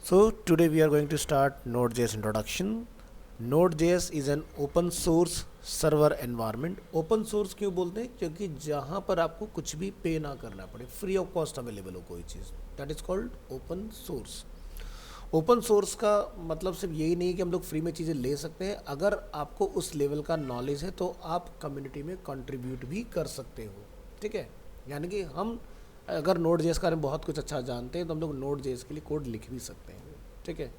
So today we are going to start Node.js introduction. Node.js is an open source server environment. Open source क्यों बोलते हैं? क्योंकि जहाँ पर आपको कुछ भी पे ना करना पड़े, फ्री ऑफ कॉस्ट अवेलेबल हो कोई चीज़, that is called open source. Open source का मतलब सिर्फ यही नहीं है कि हम लोग फ्री में चीज़ें ले सकते हैं. अगर आपको उस लेवल का नॉलेज है तो आप कम्युनिटी में कंट्रीब्यूट भी कर सकते हो. ठीक है, यानी कि हम अगर नोड जेएस का बारे में बहुत कुछ अच्छा जानते हैं तो हम लोग नोड जेएस के लिए कोड लिख भी सकते हैं. ठीक है,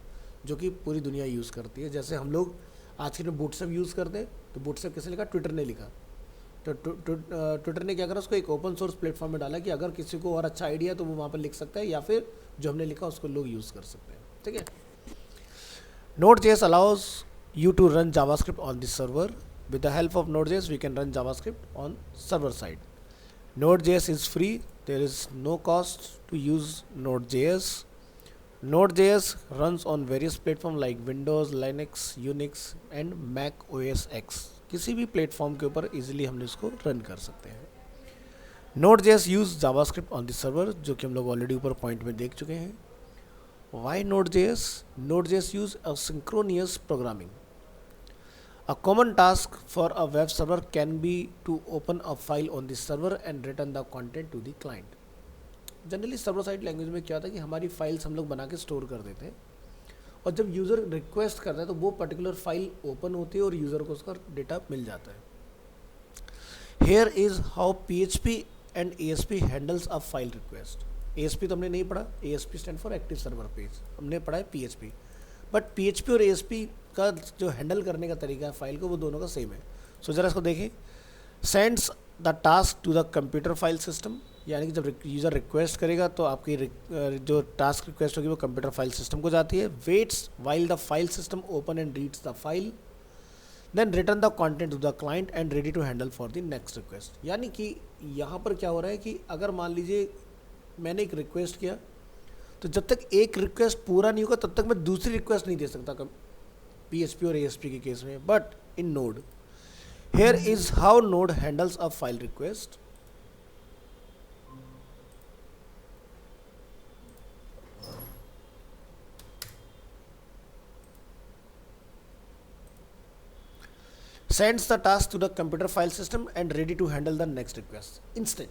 जो कि पूरी दुनिया यूज़ करती है. जैसे हम लोग आज के दिन बूटस्ट्रैप यूज़ करते हैं, तो बूटस्ट्रैप किसने लिखा? ट्विटर ने लिखा. तो ट्विटर ने क्या करा, उसको एक ओपन सोर्स प्लेटफॉर्म में डाला कि अगर किसी को और अच्छा आइडिया है तो वो वहाँ पर लिख सकता है, या फिर जो हमने लिखा उसको लोग यूज़ कर सकते हैं. ठीक है. Node.js allows you to run JavaScript on the server. With the help of Node.js, we can run JavaScript on server side. Node.js is free. There is no cost to use Node.js. Node.js runs on various platforms like Windows, Linux, Unix and Mac OS X. किसी भी platform के ऊपर easily हम इसको run कर सकते हैं. Node.js use JavaScript on the server, जो कि हम लोग ऑलरेडी ऊपर पॉइंट में देख चुके हैं. Why Node.js? Node.js use asynchronous programming. A common task for a web server can be to open a file on the server and return the content to the client. Generally server side language में क्या होता है कि हमारी files हम लोग बना के स्टोर कर देते हैं, और जब यूज़र रिक्वेस्ट करता है तो वो पर्टिकुलर फाइल ओपन होती है और यूज़र को उसका डेटा मिल जाता है. Here is how PHP and ASP handles a file request. ASP तो हमने नहीं पढ़ा, ASP stand for active server page. हमने पढ़ा है PHP, बट PHP और ASP का जो हैंडल करने का तरीका है फाइल को, वो दोनों का सेम है. सो जरा इसको देखें. Sends the task to the computer file system, यानी कि जब यूज़र रिक्वेस्ट करेगा तो आपकी जो टास्क रिक्वेस्ट होगी वो कंप्यूटर फाइल सिस्टम को जाती है. Waits while the file system open and reads the file, then return the content to the client and ready to handle for the next request. यानी कि यहाँ पर क्या हो रहा है कि अगर मान लीजिए मैंने एक रिक्वेस्ट किया, तो जब तक एक रिक्वेस्ट पूरा नहीं होगा तब तक मैं दूसरी रिक्वेस्ट नहीं दे सकता PHP और ASP के केस में. But in node, here is how node handles a file request. Sends the task to the computer file system and ready to handle the next request instant.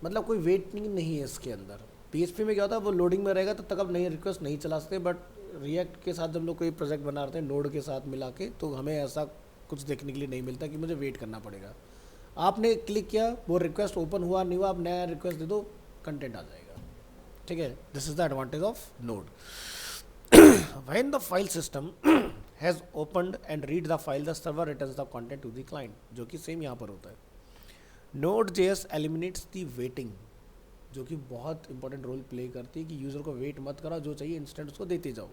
मतलब कोई waiting नहीं है इसके अंदर. PHP में क्या होता है, वो लोडिंग में रहेगा तब तक आप नई रिक्वेस्ट नहीं चला सकते. बट रिएक्ट के साथ जब लोग कोई प्रोजेक्ट बना रहे हैं नोड के साथ मिला के, तो हमें ऐसा कुछ देखने के लिए नहीं मिलता कि मुझे वेट करना पड़ेगा. आपने क्लिक किया, वो रिक्वेस्ट ओपन हुआ नहीं हुआ, आप नया रिक्वेस्ट दे दो, कंटेंट आ जाएगा. ठीक है, this is the advantage of node. When the file system has opened and read the file, the server returns the content to the client, जो कि सेम यहाँ पर होता है. Node.js एलिमिनेट्स द वेटिंग, जो कि बहुत इंपॉर्टेंट रोल प्ले करती है कि यूज़र को वेट मत करो, जो चाहिए इंस्टेंट उसको देते जाओ.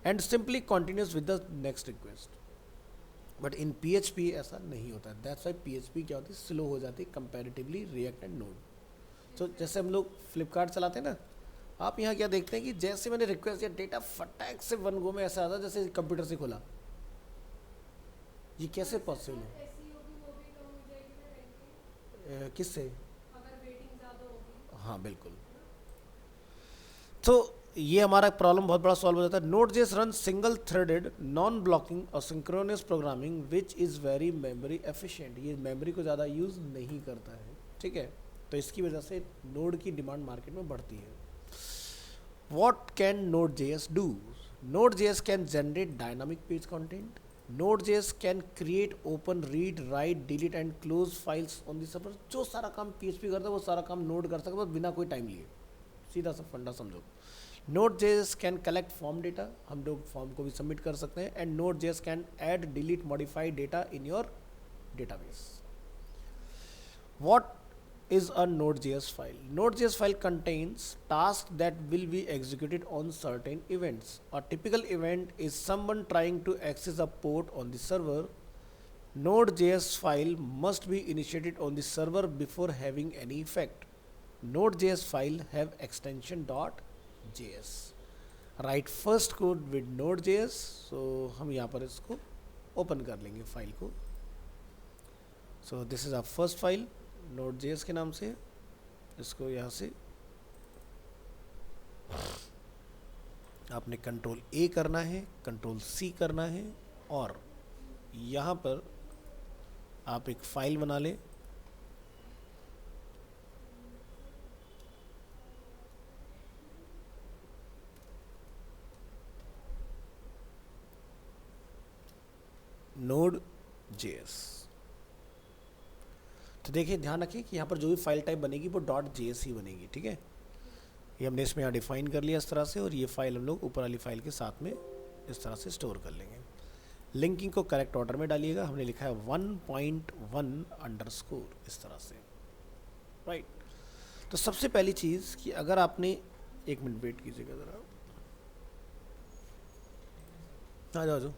And simply continuous with the next request. But in PHP ऐसा नहीं होता. दैट्स वाई PHP क्या होती है, स्लो हो जाती है कंपैरेटिवली रिएक्ट एंड नोड. तो जैसे हम लोग फ्लिपकार्ट चलाते हैं ना, आप यहाँ क्या देखते हैं कि जैसे मैंने रिक्वेस्ट किया, डेटा फटाक से वन गो में ऐसा आता है जैसे कंप्यूटर से खोला. ये कैसे पॉसिबल है? किससे? हाँ बिल्कुल. तो ये हमारा प्रॉब्लम बहुत बड़ा सॉल्व हो जाता है. Node.js run single threaded non blocking और synchronous programming which is very memory efficient. ये मेमोरी को ज़्यादा यूज़ नहीं करता है. ठीक है, तो इसकी वजह से नोड की डिमांड मार्केट में बढ़ती है. What can Node.js do? Node.js can generate dynamic page content. Node.js can create, open, read, right, delete and close files on the server. जो सारा काम PHP करता है वो सारा काम नोड कर सकता है बिना कोई टाइम लिए. सीधा सा फंडा समझो. Node.js can collect form data, हम लोग फॉर्म को भी सबमिट कर सकते हैं. And Node.js can add, delete, modify data in your database. What is a Node.js file? Node.js file contains tasks that will be executed on certain events. A typical event is someone trying to access a port on the server. Node.js file must be initiated on the server before having any effect. Node.js file have extension .js. Write first code with Node.js. So हम यहाँ पर इसको open कर लेंगे file को. So this is our first file Node.js के नाम से. इसको यहाँ से आपने कंट्रोल ए करना है, कंट्रोल सी करना है, और यहाँ पर आप एक फाइल बना लें। Node JS. तो देखिए, ध्यान रखिए कि यहाँ पर जो भी फाइल टाइप बनेगी वो डॉट जेएस ही बनेगी, ठीक है। ये हमने इसमें यहाँ डिफाइन कर लिया इस तरह से, और ये फाइल हम लोग ऊपर वाली फाइल के साथ में इस तरह से स्टोर कर लेंगे। लिंकिंग को करेक्ट ऑर्डर में डालिएगा। हमने लिखा है 1.1 अंडरस्कोर इस तरह से, राइट। तो सबसे पहली चीज़ कि अगर आपने, एक मिनट वेट कीजिएगा ज़रा, आ जाओ जाओ।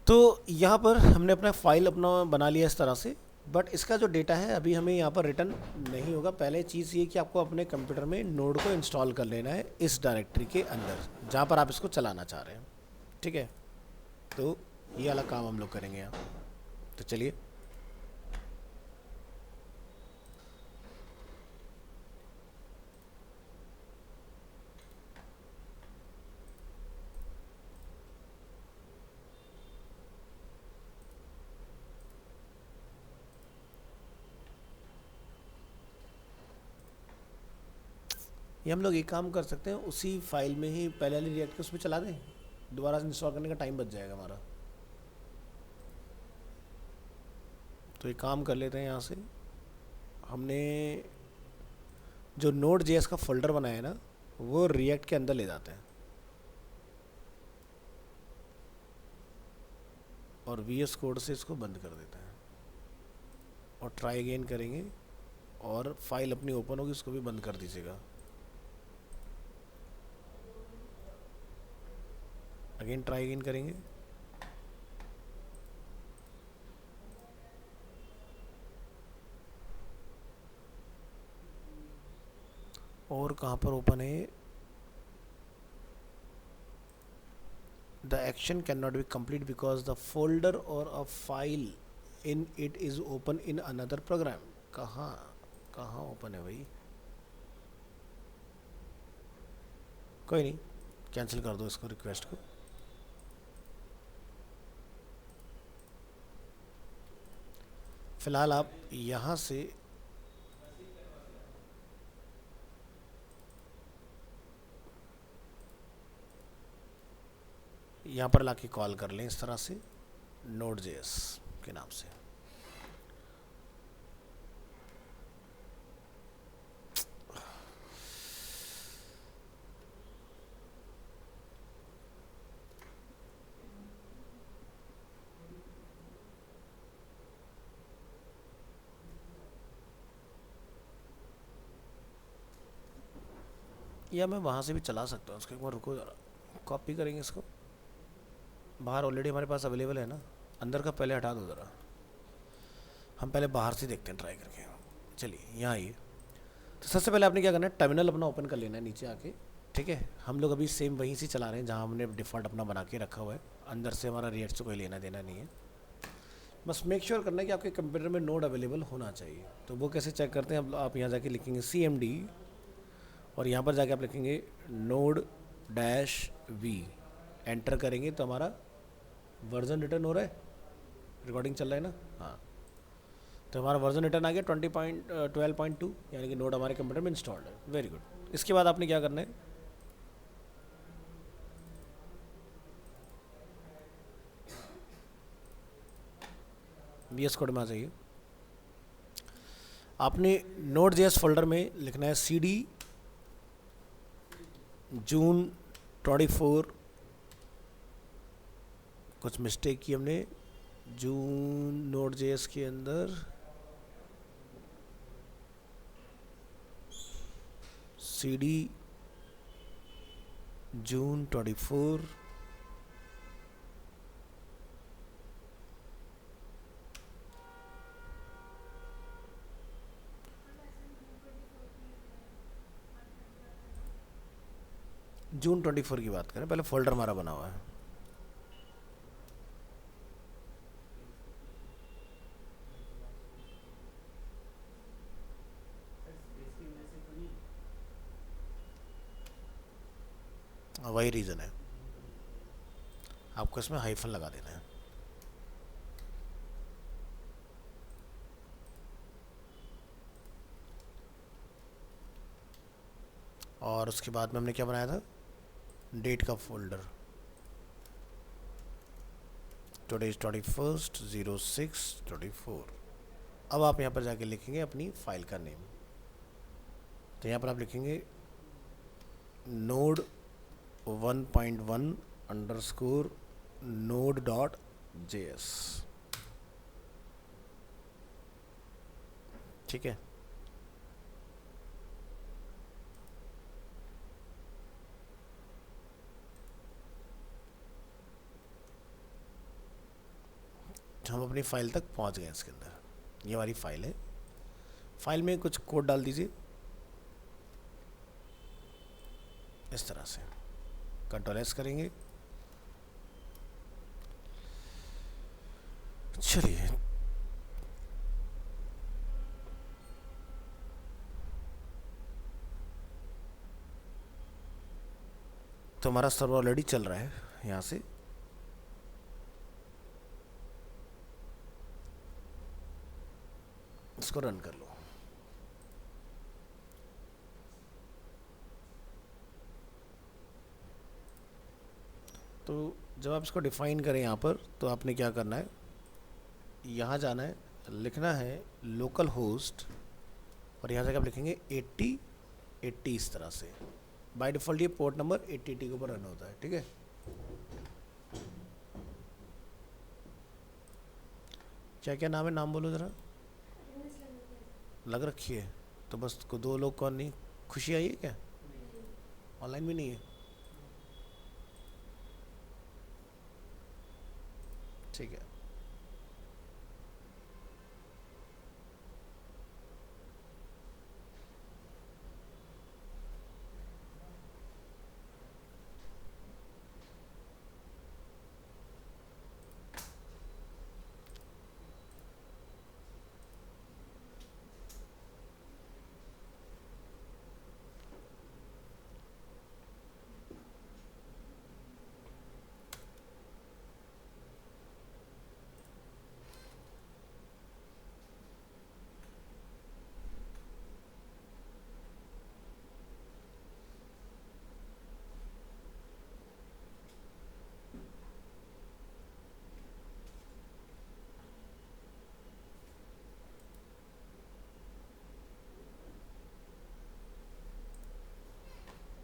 तो यहाँ पर हमने अपना फाइल अपना बना लिया इस तरह से, बट इसका जो डेटा है अभी हमें यहाँ पर रिटर्न नहीं होगा। पहले चीज़ ये कि आपको अपने कंप्यूटर में नोड को इंस्टॉल कर लेना है इस डायरेक्टरी के अंदर जहाँ पर आप इसको चलाना चाह रहे हैं, ठीक है। तो ये वाला काम हम लोग करेंगे यहाँ। तो चलिए, ये हम लोग एक काम कर सकते हैं, उसी फाइल में ही पहले वाली रिएक्ट के उसमें चला दें, दोबारा से इंस्टॉल करने का टाइम बच जाएगा हमारा। तो एक काम कर लेते हैं, यहाँ से हमने जो नोड जेएस का फोल्डर बनाया है ना, वो रिएक्ट के अंदर ले जाते हैं और वीएस कोड से इसको बंद कर देते हैं और ट्राई अगेन करेंगे, और फाइल अपनी ओपन होगी उसको भी बंद कर दीजिएगा। अगेन ट्राई अगेन करेंगे, और कहाँ पर ओपन है? The action can not be complete because the folder और a file in it is open in another program. कहाँ कहाँ ओपन है भाई? कोई नहीं, कैंसिल कर दो इसको, रिक्वेस्ट को। फिलहाल आप यहाँ से यहाँ पर लाके कॉल कर लें इस तरह से, नोड जेएस के नाम से। या मैं वहाँ से भी चला सकता हूँ इसको, एक बार रुको ज़रा, कॉपी करेंगे इसको। बाहर ऑलरेडी हमारे पास अवेलेबल है ना, अंदर का पहले हटा दो ज़रा, हम पहले बाहर से देखते हैं ट्राई करके। चलिए यहाँ आइए। तो सबसे पहले आपने क्या करना है, टर्मिनल अपना ओपन कर लेना है नीचे आके, ठीक है। हम लोग अभी सेम वहीं से चला रहे हैं जहाँ हमने डिफ़ॉल्ट अपना बना के रखा हुआ है, अंदर से हमारा रिएक्ट से कोई लेना देना नहीं है। बस मेक श्योर करना है कि आपके कंप्यूटर में नोड अवेलेबल होना चाहिए। तो वो कैसे चेक करते हैं? आप यहाँ जाके लिखेंगे CMD, और यहाँ पर जाके आप लिखेंगे node-v, एंटर करेंगे तो हमारा वर्जन रिटर्न हो रहा है, रिकॉर्डिंग चल रहा है ना, हाँ। तो हमारा वर्जन रिटर्न आ गया 12.2, यानी कि नोड हमारे कंप्यूटर में इंस्टॉल्ड है। Very good. इसके बाद आपने क्या करना है, VS कोड में आ जाइए। आपने नोड जेएस फोल्डर में लिखना है CD जून 24, कुछ मिस्टेक की हमने, जून नोड जेएस के अंदर CD जून 24, जून 24 की बात करें, पहले फोल्डर हमारा बना हुआ है। वही रीज़न है, आपको इसमें हाइफन लगा देना है। और उसके बाद में हमने क्या बनाया था, डेट का फोल्डर, टुडे इज 21/06/24। अब आप यहाँ पर जाके लिखेंगे अपनी फाइल का नेम। तो यहाँ पर आप लिखेंगे node1.1_node.js। ठीक है, हम अपनी फाइल तक पहुँच गए। इसके अंदर ये हमारी फाइल है, फाइल में कुछ कोड डाल दीजिए इस तरह से, Ctrl+S करेंगे। चलिए, तो हमारा सर्वर ऑलरेडी चल रहा है। यहाँ से इसको रन कर लो। तो जब आप इसको डिफाइन करें यहाँ पर, तो आपने क्या करना है, यहाँ जाना है, लिखना है लोकल होस्ट, और यहाँ से आप लिखेंगे 8080 इस तरह से। बाय डिफ़ॉल्ट ये पोर्ट नंबर 8080 के ऊपर रन होता है। ठीक है, क्या क्या नाम है, नाम बोलो ज़रा। लग रखी है, तो बस को 2 लोग कौन नहीं, खुशी आई है क्या, ऑनलाइन भी नहीं है। ठीक है,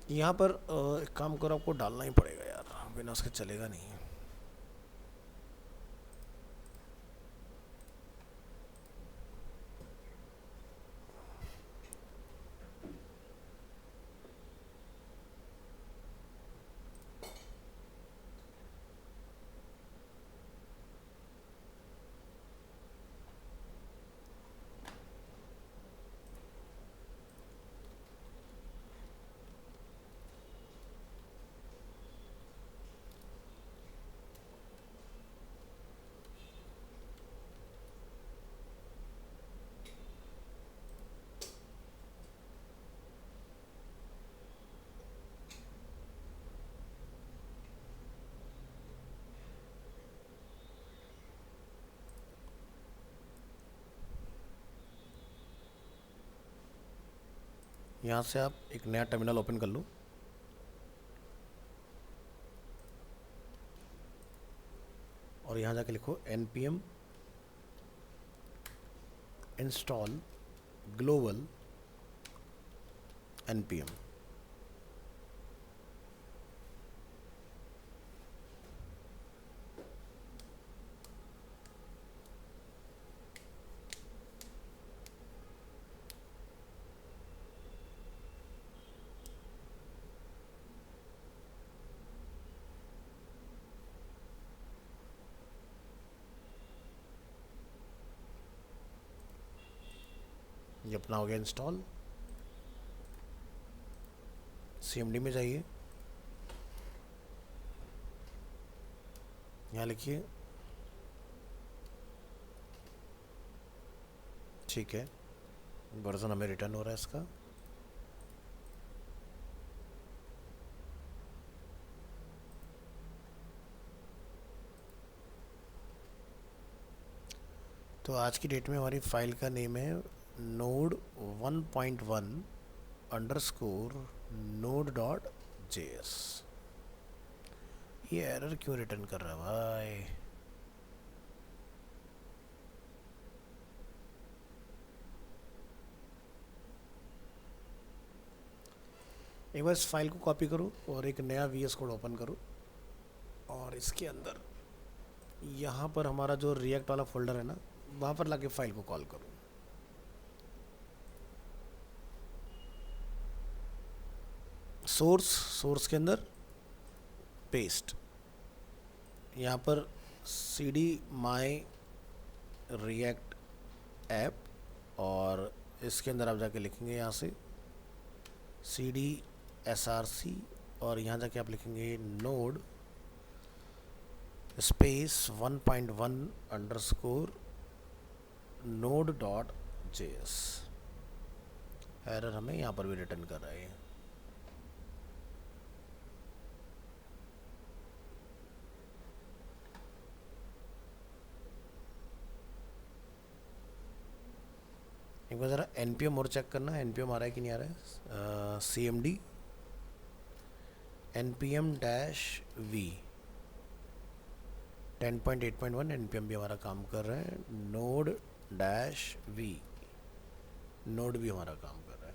यहाँ पर एक काम करो, आपको डालना ही पड़ेगा यार, बिना उसके चलेगा नहीं। यहाँ से आप एक नया टर्मिनल ओपन कर लो, और यहाँ जाके लिखो npm install global npm। ये अपना हो गया इंस्टॉल। cmd में जाइए, यहाँ लिखिए, ठीक है, वर्जन हमें रिटर्न हो रहा है इसका। तो आज की डेट में हमारी फाइल का नेम है node 1.1 underscore node dot JS. ये एरर क्यों रिटर्न कर रहा है भाई? एक बार इस फाइल को कॉपी करो और एक नया वीएस कोड ओपन करो और इसके अंदर यहाँ पर हमारा जो रिएक्ट वाला फोल्डर है ना, वहाँ पर लाके फाइल को कॉल करो। सोर्स के अंदर पेस्ट, यहाँ पर cd my react ऐप, और इसके अंदर आप जाके लिखेंगे यहाँ से cd src, और यहाँ जाके आप लिखेंगे node space 1.1 underscore node dot JS. Error हमें यहाँ पर भी रिटर्न कर रहा है। एक बार ज़रा npm और चेक करना, npm आ रहा है कि नहीं आ रहा है। cmd npm -v 10.8.1 npm भी हमारा काम कर रहा है। node -v नोड भी हमारा काम कर रहा है।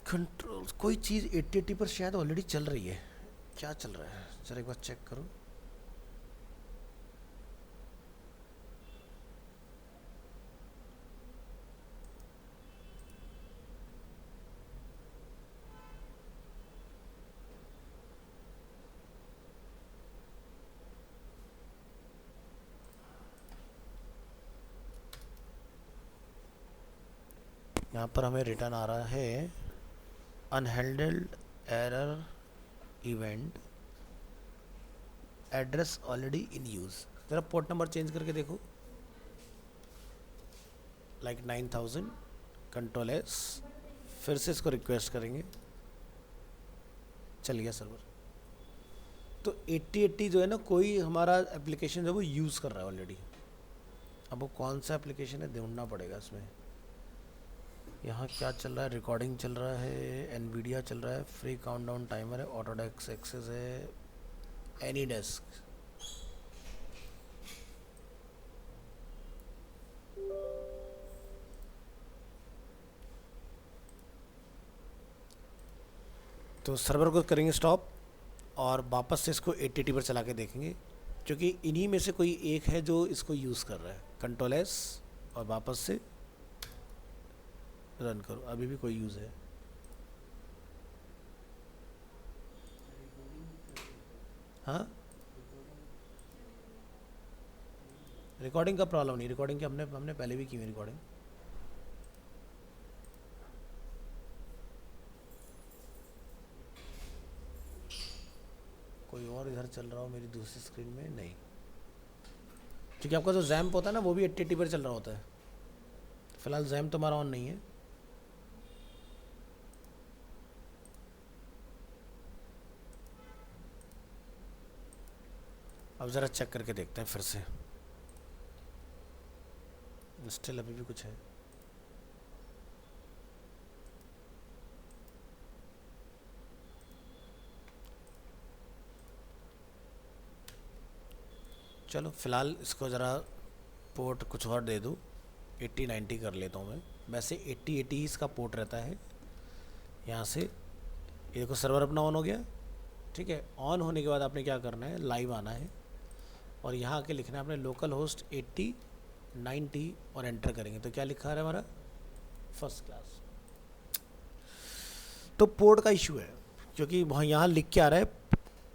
कंट्रोल कोई चीज़ 80 पर शायद ऑलरेडी चल रही है। क्या चल रहा है जरा एक बार चेक करो। यहाँ पर हमें रिटर्न आ रहा है unhandled error event address already in use. ज़रा पोर्ट नंबर चेंज करके देखो, लाइक 9000 कंट्रोल एस, फिर से इसको रिक्वेस्ट करेंगे, चल गया सर्वर। तो 8080 जो है ना, कोई हमारा एप्लीकेशन जो है वो यूज़ कर रहा है ऑलरेडी। अब वो कौन सा एप्लीकेशन है ढूंढना पड़ेगा इसमें। यहाँ क्या चल रहा है? रिकॉर्डिंग चल रहा है, एनवीडिया चल रहा है, फ्री काउंटडाउन टाइमर है, ऑटोडेस्क एक्सेस है, एनीडेस्क। तो सर्वर को करेंगे स्टॉप और वापस से इसको 8080 पर चला के देखेंगे, क्योंकि इन्हीं में से कोई एक है जो इसको यूज़ कर रहा है। कंट्रोल एस और वापस से रन करो, अभी भी कोई यूज़ है। हाँ, रिकॉर्डिंग का प्रॉब्लम नहीं, रिकॉर्डिंग की हमने पहले भी की हुई रिकॉर्डिंग। कोई और इधर चल रहा हो मेरी दूसरी स्क्रीन में? नहीं, क्योंकि आपका जो जैम्प होता है ना वो भी 8080 पर चल रहा होता है। फिलहाल जैम्प तो हमारा ऑन नहीं है। अब ज़रा चेक करके देखते हैं फिर से, स्टिल अभी भी कुछ है। चलो फिलहाल इसको ज़रा पोर्ट कुछ और दे दो, 8090 कर लेता हूँ मैं। वैसे 8080 इसका पोर्ट रहता है। यहाँ से ये देखो सर्वर अपना ऑन हो गया, ठीक है। ऑन होने के बाद आपने क्या करना है, लाइव आना है और यहाँ आके लिखना है अपने लोकल होस्ट 80 90 और एंटर करेंगे तो क्या लिखा है हमारा फर्स्ट क्लास। तो पोर्ट का इशू है क्योंकि वहाँ यहाँ लिख के आ रहा है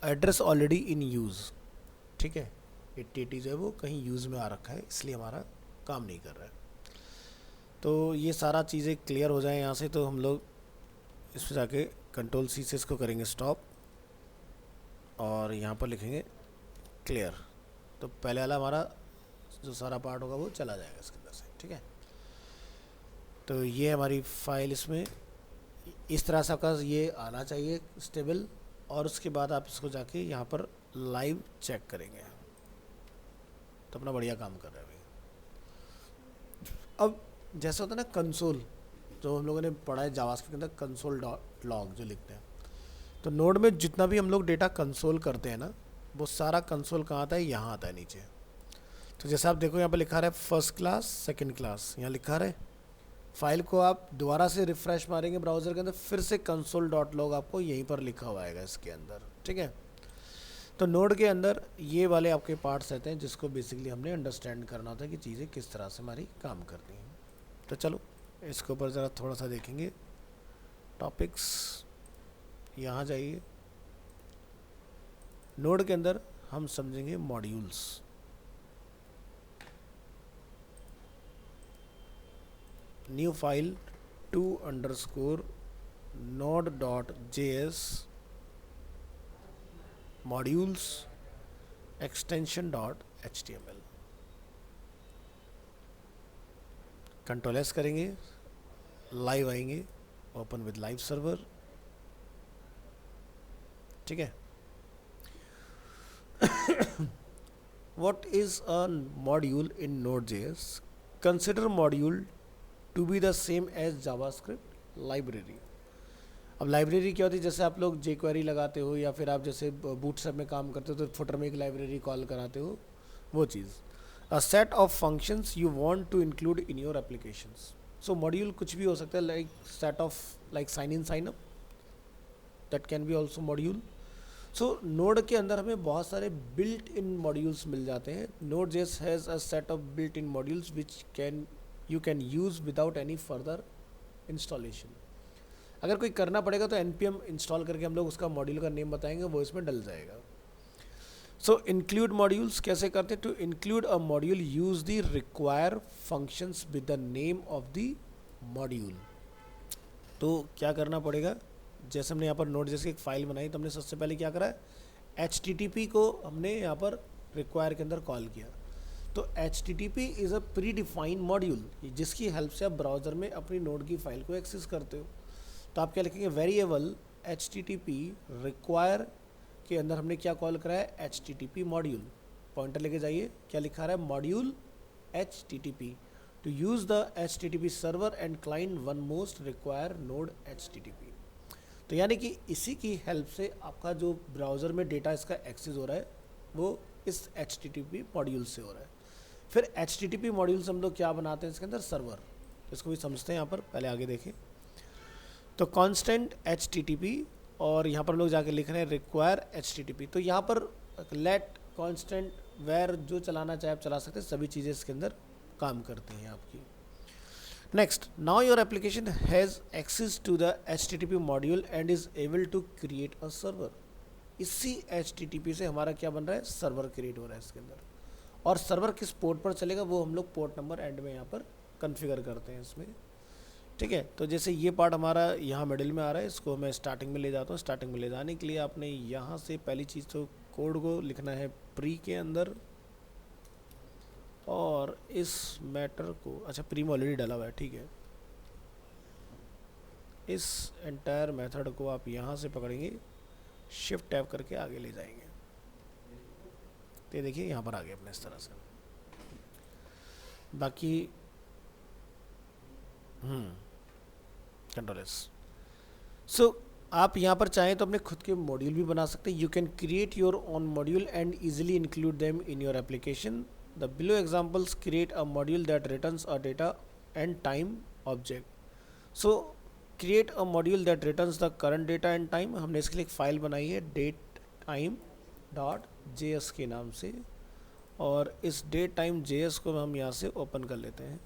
एड्रेस ऑलरेडी इन यूज़, ठीक है 8080 जो है वो कहीं यूज़ में आ रखा है इसलिए हमारा काम नहीं कर रहा है। तो ये सारा चीज़ें क्लियर हो जाए यहाँ से तो हम लोग इस पर जाके कंट्रोल सी से इसको करेंगे स्टॉप और यहाँ पर लिखेंगे क्लियर। तो पहले वाला हमारा जो सारा पार्ट होगा वो चला जाएगा इसके अंदर से, ठीक है। तो ये हमारी फाइल इसमें इस तरह से आपका ये आना चाहिए स्टेबल और उसके बाद आप इसको जाके यहाँ पर लाइव चेक करेंगे तो अपना बढ़िया काम कर रहे हैं भाई। अब जैसे होता है ना कंसोल जो हम लोगों ने पढ़ा है जावास्क्रिप्ट के अंदर कंसोल डॉट लॉग जो लिखते हैं, तो नोड में जितना भी हम लोग डेटा कंसोल करते हैं ना वो सारा कंसोल कहाँ आता है, यहाँ आता है नीचे। तो जैसे आप देखो यहाँ पर लिखा रहा है फर्स्ट क्लास सेकंड क्लास, यहाँ लिखा रहा है फाइल को आप दोबारा से रिफ़्रेश मारेंगे ब्राउज़र के अंदर फिर से कंसोल डॉट लॉग आपको यहीं पर लिखा हुआ आएगा इसके अंदर, ठीक है। तो नोड के अंदर ये वाले आपके पार्ट्स रहते हैं जिसको बेसिकली हमने अंडरस्टैंड करना होता है कि चीज़ें किस तरह से हमारी काम करती हैं। तो चलो इसके ऊपर ज़रा थोड़ा सा देखेंगे टॉपिक्स। यहाँ जाइए नोड के अंदर हम समझेंगे modules. New file 2_node.js modules extension.html। Control S करेंगे, लाइव आएंगे, ओपन विद लाइव सर्वर, ठीक है। What is a module in Node.js? Consider module to be the same as JavaScript library। अब लाइब्रेरी क्या होती है, जैसे आप लोग jQuery लगाते हो या फिर आप जैसे बूटस्ट्रैप में काम करते हो तो फुटर में एक लाइब्रेरी कॉल कराते हो, वो चीज़। A set of functions you want to include in your applications. So module कुछ भी हो सकता है, like set of like sign in sign up, that can be also module. So node के अंदर हमें बहुत सारे बिल्ट इन मॉड्यूल्स मिल जाते हैं। Node.js has a set of built in modules which you can use without any further installation. अगर कोई करना पड़ेगा तो npm इंस्टॉल करके हम लोग उसका मॉड्यूल का नेम बताएंगे, वो इसमें डल जाएगा। सो इंक्लूड मॉड्यूल्स कैसे करते हैं, to include a module use the require functions with the name of the module. तो क्या करना पड़ेगा, जैसे हमने यहाँ पर Node.js की एक फ़ाइल बनाई तो हमने सबसे पहले क्या करा है HTTP को हमने यहाँ पर रिक्वायर के अंदर कॉल किया। तो HTTP is a pre defined module जिसकी हेल्प से आप ब्राउज़र में अपनी नोड की फ़ाइल को एक्सेस करते हो। तो आप क्या लिखेंगे, वेरिएबल HTTP रिक्वायर के अंदर हमने क्या कॉल करा है HTTP मॉड्यूल। पॉइंटर लेके जाइए, क्या लिखा रहा है module HTTP to use the HTTP server and client one must require node HTTP। तो यानी कि इसी की हेल्प से आपका जो ब्राउज़र में डेटा इसका एक्सेस हो रहा है वो इस HTTP मॉड्यूल से हो रहा है। फिर HTTP मॉड्यूल से हम लोग क्या बनाते हैं इसके अंदर, सर्वर। इसको भी समझते हैं यहाँ पर, पहले आगे देखें। तो कांस्टेंट HTTP और यहाँ पर हम लोग जाके लिख रहे हैं रिक्वायर HTTP। तो यहाँ पर लेट कांस्टेंट वेर जो चलाना चाहे आप चला सकते हैं, सभी चीज़ें इसके अंदर काम करती हैं आपकी। Next, now your application has access to the HTTP module and is able to create a server। इसी HTTP से हमारा क्या बन रहा है, सर्वर क्रिएट हो रहा है इसके अंदर। और सर्वर किस पोर्ट पर चलेगा वो हम लोग पोर्ट नंबर एंड में यहाँ पर कॉन्फ़िगर करते हैं इसमें, ठीक है। तो जैसे ये पार्ट हमारा यहाँ मिडिल में आ रहा है, इसको मैं स्टार्टिंग में ले जाता हूँ। स्टार्टिंग में ले जाने के लिए आपने यहाँ से पहली चीज़ तो कोड को लिखना है प्री के अंदर, और इस मैटर को, अच्छा प्री में ऑलरेडी डाला हुआ है, ठीक है। इस एंटायर मेथड को आप यहाँ से पकड़ेंगे, शिफ्ट टैब करके आगे ले जाएंगे, तो ये देखिए यहाँ पर आ गए अपने इस तरह से। बाकी कंट्रोल एस। सो आप यहाँ पर चाहें तो अपने खुद के मॉड्यूल भी बना सकते हैं। You can create your own module and easily include them in your application. The below examples create a module that returns a data and time object. So create a module that returns the current data and time। हमने इसके लिए एक file बनाई है datetime.js के नाम से, और इस डेट टाइम जेएस को हम यहाँ से ओपन कर लेते हैं,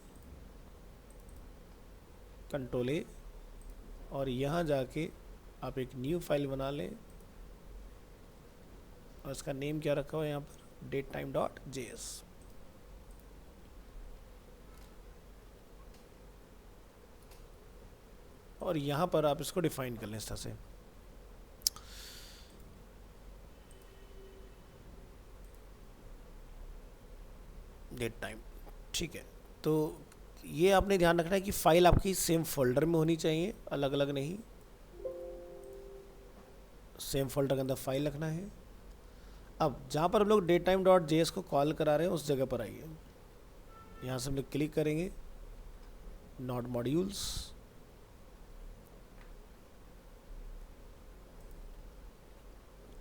कंट्रोल ए, और यहाँ जाके आप एक न्यू फाइल बना लें और इसका नेम क्या रखा हुआ है यहाँ पर, डेट टाइम डॉट जेएस। और यहाँ पर आप इसको डिफाइन कर लें इस तरह से, डेट टाइम। ठीक है, तो ये आपने ध्यान रखना है कि फाइल आपकी सेम फोल्डर में होनी चाहिए, अलग अलग नहीं, सेम फोल्डर के अंदर फाइल रखना है। अब जहाँ पर हम लोग डेट टाइम डॉट जेएस को कॉल करा रहे हैं उस जगह पर आइए, यहाँ से हम लोग क्लिक करेंगे, नॉट मॉड्यूल्स,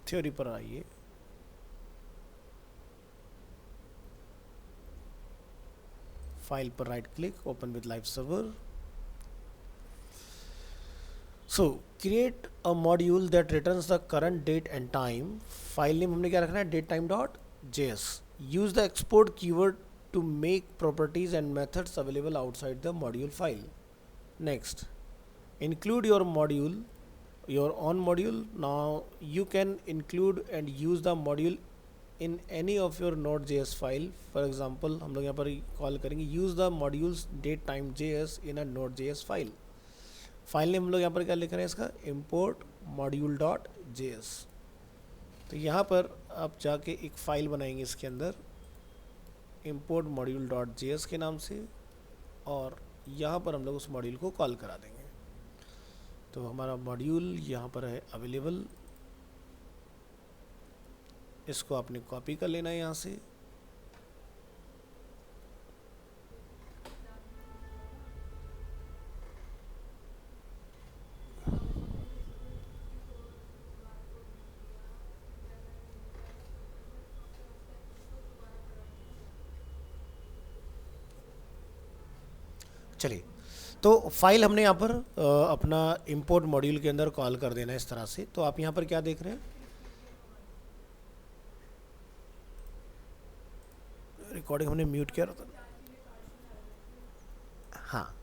थ्योरी पर आइए, फाइल पर right click, open with live server. So create a module that returns the current date and time. File name हमने क्या रखना है, date time dot JS. Use the export keyword to make properties and methods available outside the module file. Next, include your own module. Now you can include and use the module in any of your node.js file. For example, हम लोग यहाँ पर call करेंगे use the modules date time js in a node.js file. File name हम लोग यहाँ पर क्या लिख रहे हैं इसका, import module dot js। तो यहाँ पर आप जाके एक फ़ाइल बनाएंगे इसके अंदर import module dot js के नाम से, और यहाँ पर हम लोग उस मॉड्यूल को कॉल करा देंगे। तो हमारा मॉड्यूल यहाँ पर है अवेलेबल, इसको आपने कॉपी कर लेना है यहाँ से, चलिए। तो फाइल हमने यहाँ पर अपना इंपोर्ट मॉड्यूल के अंदर कॉल कर देना है इस तरह से। तो आप यहाँ पर क्या देख रहे हैं, रिकॉर्डिंग हमने म्यूट किया था। हाँ,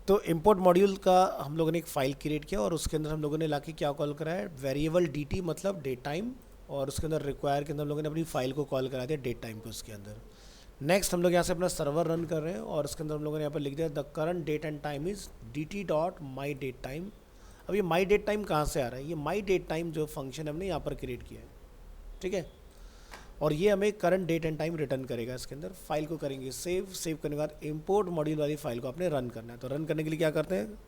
तो इंपोर्ट मॉड्यूल का हम लोगों ने एक फ़ाइल क्रिएट किया और उसके अंदर हम लोगों ने लाके क्या कॉल करा है, वेरिएबल dt मतलब डेट टाइम, और उसके अंदर रिक्वायर के अंदर हम लोगों ने अपनी फाइल को कॉल करा दिया डेट टाइम को उसके अंदर। नेक्स्ट हम लोग यहाँ से अपना सर्वर रन कर रहे हैं और उसके अंदर हम लोगों ने यहाँ पर लिख दिया the current date and time is dt dot my date time. अब ये माई डेट टाइम कहाँ से आ रहा है, ये माई डेट टाइम जो फंक्शन हमने यहाँ पर क्रिएट किया है, ठीक है। और ये हमें current date and time return करेगा इसके अंदर। फाइल को करेंगे सेव करने के बाद इंपोर्ट मॉड्यूल वाली फाइल को आपने रन करना है। तो रन करने के लिए क्या करते हैं,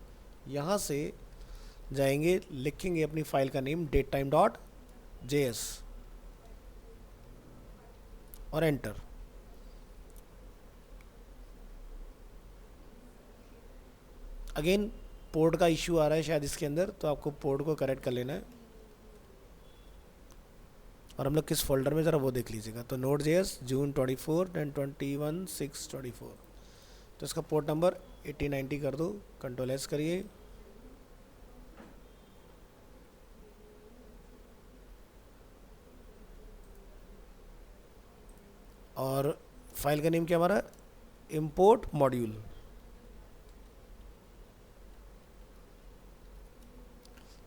यहाँ से जाएंगे, लिखेंगे अपनी फाइल का name date time dot JS और एंटर। अगेन पोर्ट का इश्यू आ रहा है शायद इसके अंदर, तो आपको पोर्ट को करेक्ट कर लेना है। और हम लोग किस फोल्डर में ज़रा वो देख लीजिएगा। तो Node.js June 24 एंड 21/6/24, तो इसका पोर्ट नंबर 8090 कर दो, कंट्रोल एस करिए, और फाइल का नेम क्या हमारा, इंपोर्ट मॉड्यूल।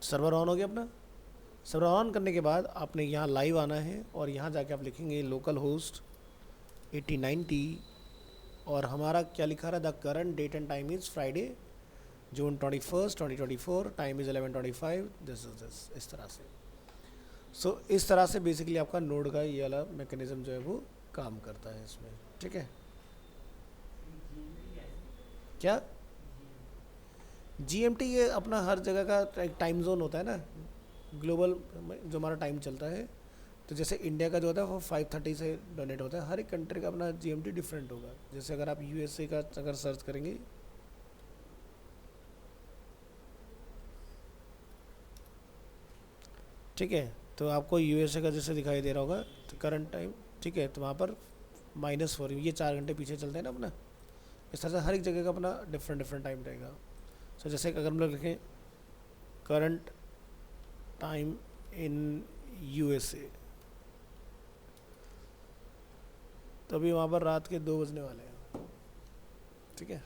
सर्वर ऑन हो गया अपना। सर्वर ऑन करने के बाद आपने यहाँ लाइव आना है और यहाँ जाके आप लिखेंगे लोकल होस्ट 8090, और हमारा क्या लिखा रहा है, the current date and time is Friday June 21, 2024, time is 11:25, this is this, इस तरह से। सो इस तरह से बेसिकली आपका नोड का ये वाला मैकेनिज्म जो है वो काम करता है इसमें, ठीक है। क्या GMT, ये अपना हर जगह का एक टाइम जोन होता है ना, ग्लोबल जो हमारा टाइम चलता है। तो जैसे इंडिया का जो होता है वो 5:30 से डोनेट होता है। हर एक कंट्री का अपना GMT डिफरेंट होगा। जैसे अगर आप USA का अगर सर्च करेंगे, ठीक है, तो आपको USA का जैसे दिखाई दे रहा होगा तो करंट टाइम, ठीक है, तो वहाँ पर -4, ये 4 घंटे पीछे चलते हैं ना अपना। इस तरह से हर एक जगह का अपना डिफरेंट टाइम रहेगा। सो जैसे अगर हम लोग लिखें करंट टाइम इन USA, तो अभी वहाँ पर रात के 2 बजने वाले हैं, ठीक है।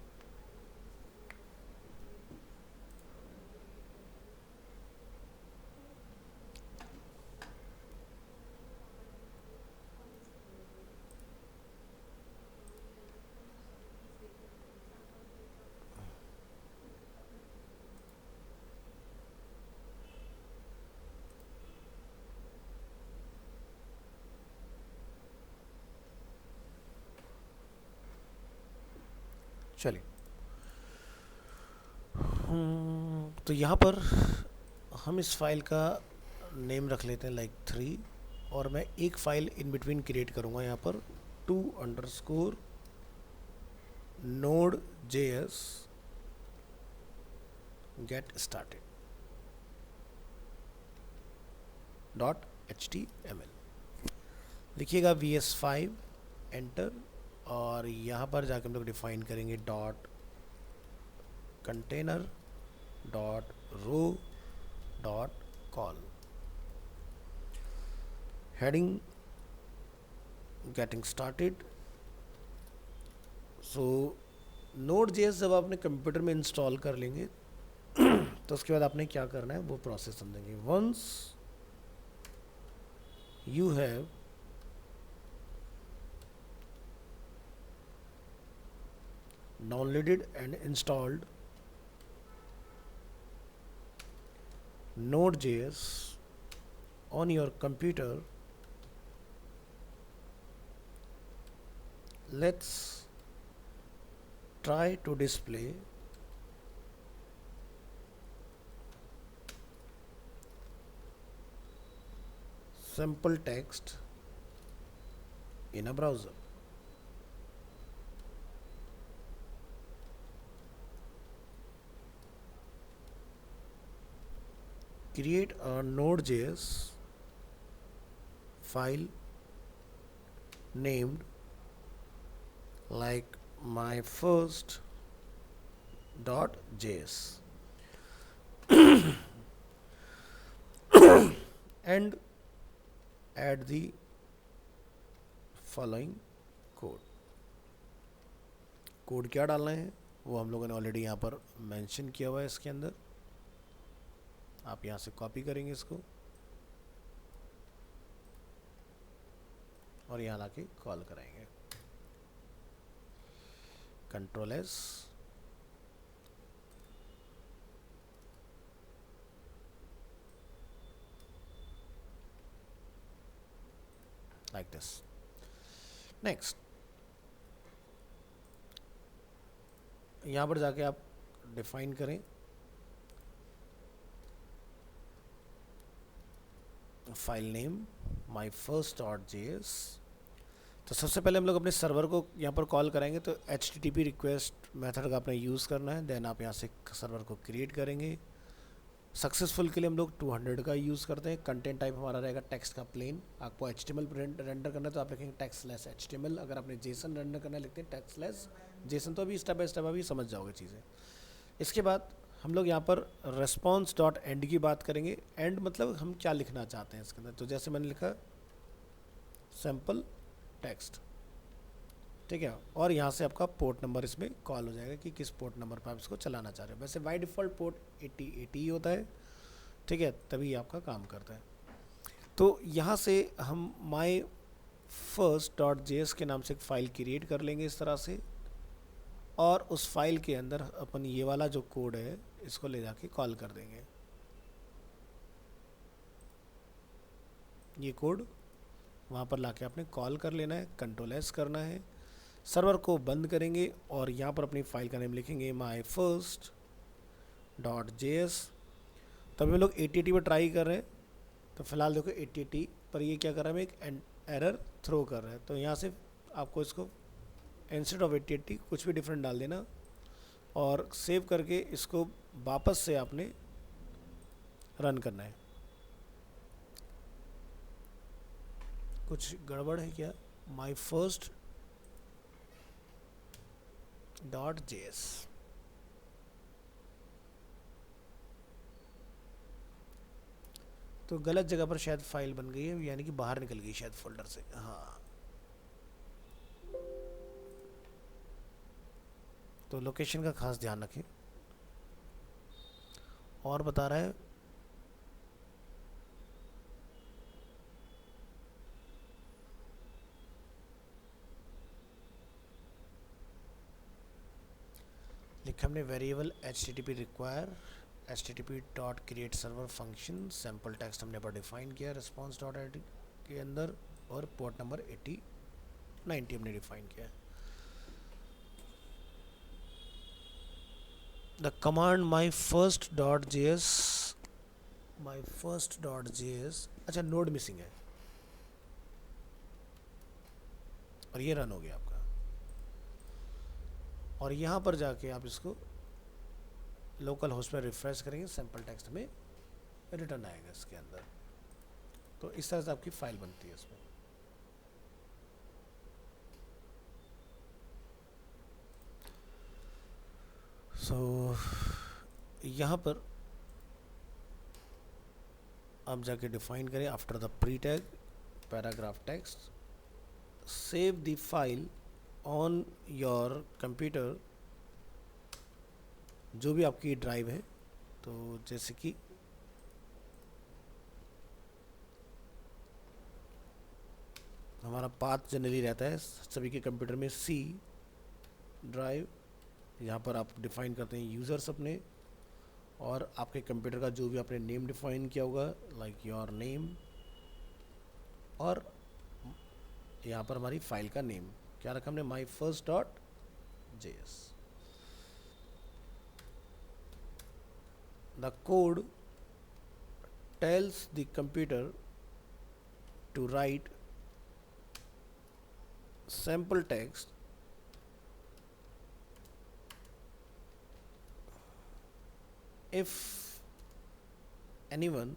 चलिए, तो यहाँ पर हम इस फाइल का नेम रख लेते हैं लाइक 3, और मैं एक फाइल इन बिटवीन क्रिएट करूँगा यहाँ पर, to_node.js get started .html लिखिएगा vs5 एंटर, और यहाँ पर जाके हम लोग डिफाइन करेंगे dot container dot row dot col, heading getting started. So Node.js जब आपने कंप्यूटर में इंस्टॉल कर लेंगे तो उसके बाद आपने क्या करना है वो प्रोसेस समझेंगे। Once you have downloaded and installed Node.js on your computer, let's try to display simple text in a browser. Create a Node.js file named like my first .js and add the following code. Code क्या डालना है वो हम लोगों ने already यहाँ पर mention किया हुआ है इसके अंदर। आप यहाँ से कॉपी करेंगे इसको और यहाँ लाके कॉल कराएंगे, Ctrl+S, like this. Next, यहाँ पर जाके आप डिफाइन करें file name my first .js। तो सबसे पहले हम लोग अपने सर्वर को यहाँ पर कॉल कराएंगे, तो HTTP रिक्वेस्ट मेथड का आपने यूज़ करना है। देन आप यहाँ से सर्वर को क्रिएट करेंगे। सक्सेसफुल के लिए हम लोग 200 का यूज़ करते हैं। कंटेंट टाइप हमारा रहेगा टेक्स्ट का प्लेन। आपको HTML रेंडर करना है तो आप लिखेंगे टेक्स्ट/HTML। अगर आपने जेसन रेंडर करना है लिखते हैं टेक्स्ट/जेसन। तो अभी स्टेप बाय स्टेप अभी समझ जाओगे चीज़ें। इसके बाद हम लोग यहाँ पर response.end की बात करेंगे। एंड मतलब हम क्या लिखना चाहते हैं इसके अंदर, तो जैसे मैंने लिखा सैम्पल टेक्स्ट, ठीक है। और यहाँ से आपका पोर्ट नंबर इसमें कॉल हो जाएगा कि किस पोर्ट नंबर पर आप इसको चलाना चाह रहे हो। वैसे बाय डिफ़ॉल्ट पोर्ट 8080 होता है, ठीक है, तभी आपका काम करता है। तो यहाँ से हम माई फर्स्ट .js के नाम से एक फ़ाइल क्रिएट कर लेंगे इस तरह से, और उस फाइल के अंदर अपन ये वाला जो कोड है इसको ले जाके कॉल कर देंगे। ये कोड वहाँ पर लाके आपने कॉल कर लेना है, Ctrl+S करना है, सर्वर को बंद करेंगे और यहाँ पर अपनी फाइल का नेम लिखेंगे माई फर्स्ट .js। तो अभी हम लोग 8080 पर ट्राई कर रहे हैं, तो फिलहाल देखो 8080 पर ये क्या कर रहा है, हमें एक एरर थ्रो कर रहा है। तो यहाँ से आपको इसको इंस्टेड ऑफ 8080 कुछ भी डिफरेंट डाल देना और सेव करके इसको वापस से आपने रन करना है। कुछ गड़बड़ है क्या? माई फर्स्ट .js, तो गलत जगह पर शायद फाइल बन गई है, यानी कि बाहर निकल गई शायद फोल्डर से। हाँ, तो लोकेशन का खास ध्यान रखें। और बता रहा है लिखा हमने variable HTTP require HTTP dot create server function sample text हमने पर डिफाइन किया रिस्पॉन्स डॉट के अंदर, और पोर्ट नंबर 8090 हमने डिफाइन किया है। The command my first dot JS, अच्छा नोड मिसिंग है और ये रन हो गया आपका। और यहाँ पर जाके आप इसको लोकल होस्ट पर रिफ्रेश करेंगे, सैम्पल टेक्स्ट में रिटर्न आएगा इसके अंदर। तो इस तरह से आपकी फाइल बनती है इसमें। सो यहाँ पर आप जाके डिफाइन करें after the pre tag paragraph text, save the file on your computer, जो भी आपकी ड्राइव है। तो जैसे कि हमारा पाथ जनरली रहता है सभी के कंप्यूटर में C ड्राइव, यहाँ पर आप डिफाइन करते हैं यूज़र्स अपने, और आपके कंप्यूटर का जो भी आपने नेम डिफाइन किया होगा लाइक योर नेम, और यहाँ पर हमारी फाइल का नेम क्या रखा हमने, my first dot JS। The code tells the computer to write sample text if anyone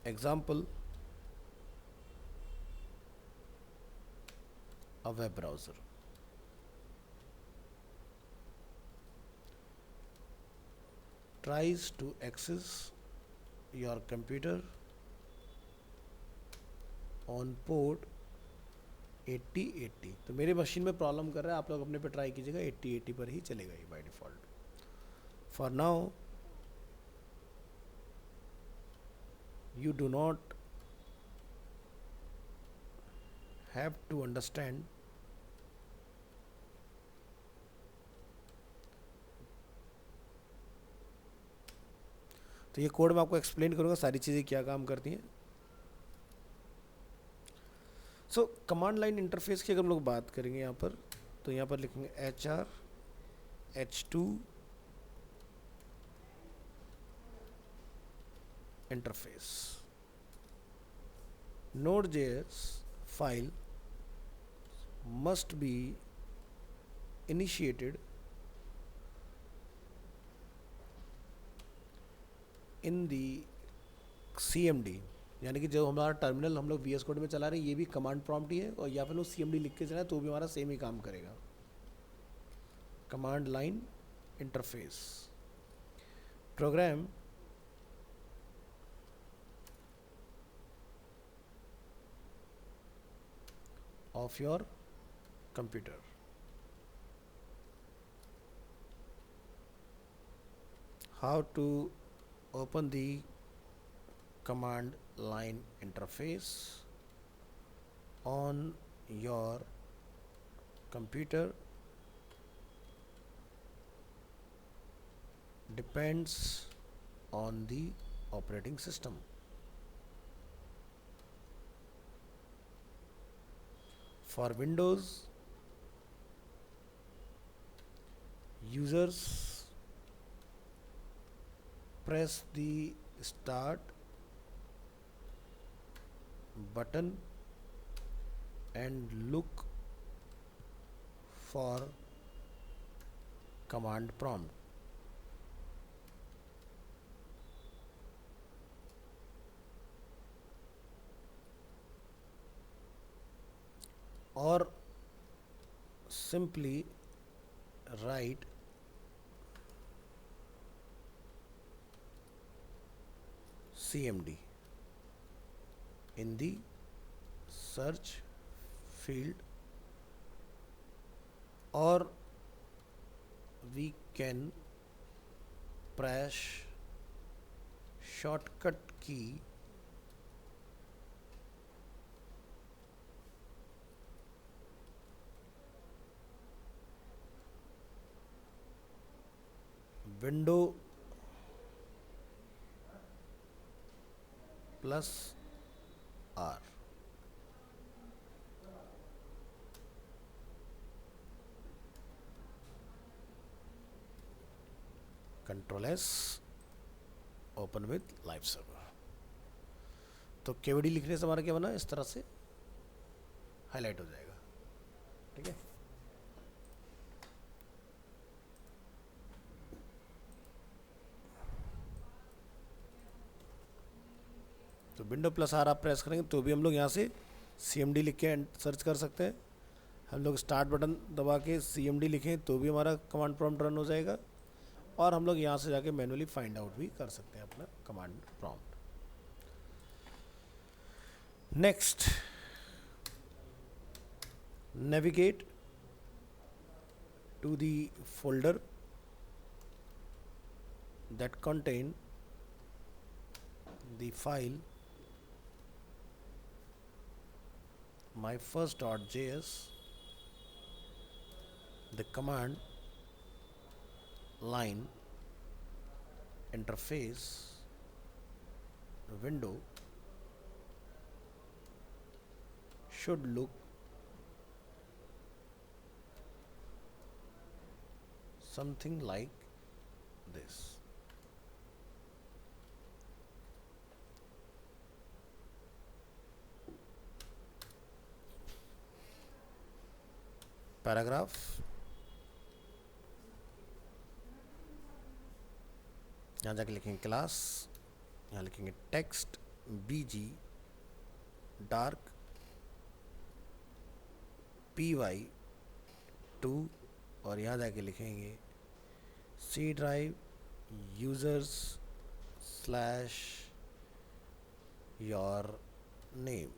example a web browser tries to access your computer on port 8080। तो मेरे मशीन में प्रॉब्लम कर रहा है, आप लोग अपने पे ट्राई कीजिएगा, 8080 पर ही चलेगा ये by default. For now you do not have to understand तो ये कोड मैं आपको एक्सप्लेन करूँगा सारी चीज़ें क्या काम करती हैं। सो कमांड लाइन इंटरफेस की अगर हम लोग बात करेंगे यहाँ पर, तो यहाँ पर लिखेंगे HR H2 interface. Node.js file must be initiated in the CMD, यानी कि जब हमारा टर्मिनल हम लोग VS कोड में चला रहे हैं, ये भी कमांड प्रॉम्प्ट ही है, और या फिर लोग CMD लिख के चलाए तो भी हमारा सेम ही काम करेगा। Command line interface program of your computer. How to open the command line interface on your computer depends on the operating system. For Windows users, press the start button and look for command prompt. Or simply write CMD in the search field, or we can press shortcut key window plus R. Control S, open with live server. तो केवीडी लिखने से हमारा क्या बना, इस तरह से highlight हो जाएगा। ठीक है, तो विंडो प्लस आर आप प्रेस करेंगे तो भी हम लोग यहाँ से CMD लिख के सर्च कर सकते हैं। हम लोग स्टार्ट बटन दबा के CMD लिखें तो भी हमारा कमांड प्रॉम्प्ट रन हो जाएगा, और हम लोग यहाँ से जाके मैनुअली फाइंड आउट भी कर सकते हैं अपना command prompt. Next, navigate to the folder that contain the file myfirst.js. The command line interface window should look something like this. Paragraph, यहाँ जाके लिखेंगे क्लास, यहाँ लिखेंगे टेक्स्ट BG डार्क PY2, और यहाँ जाके लिखेंगे C drive users slash your name.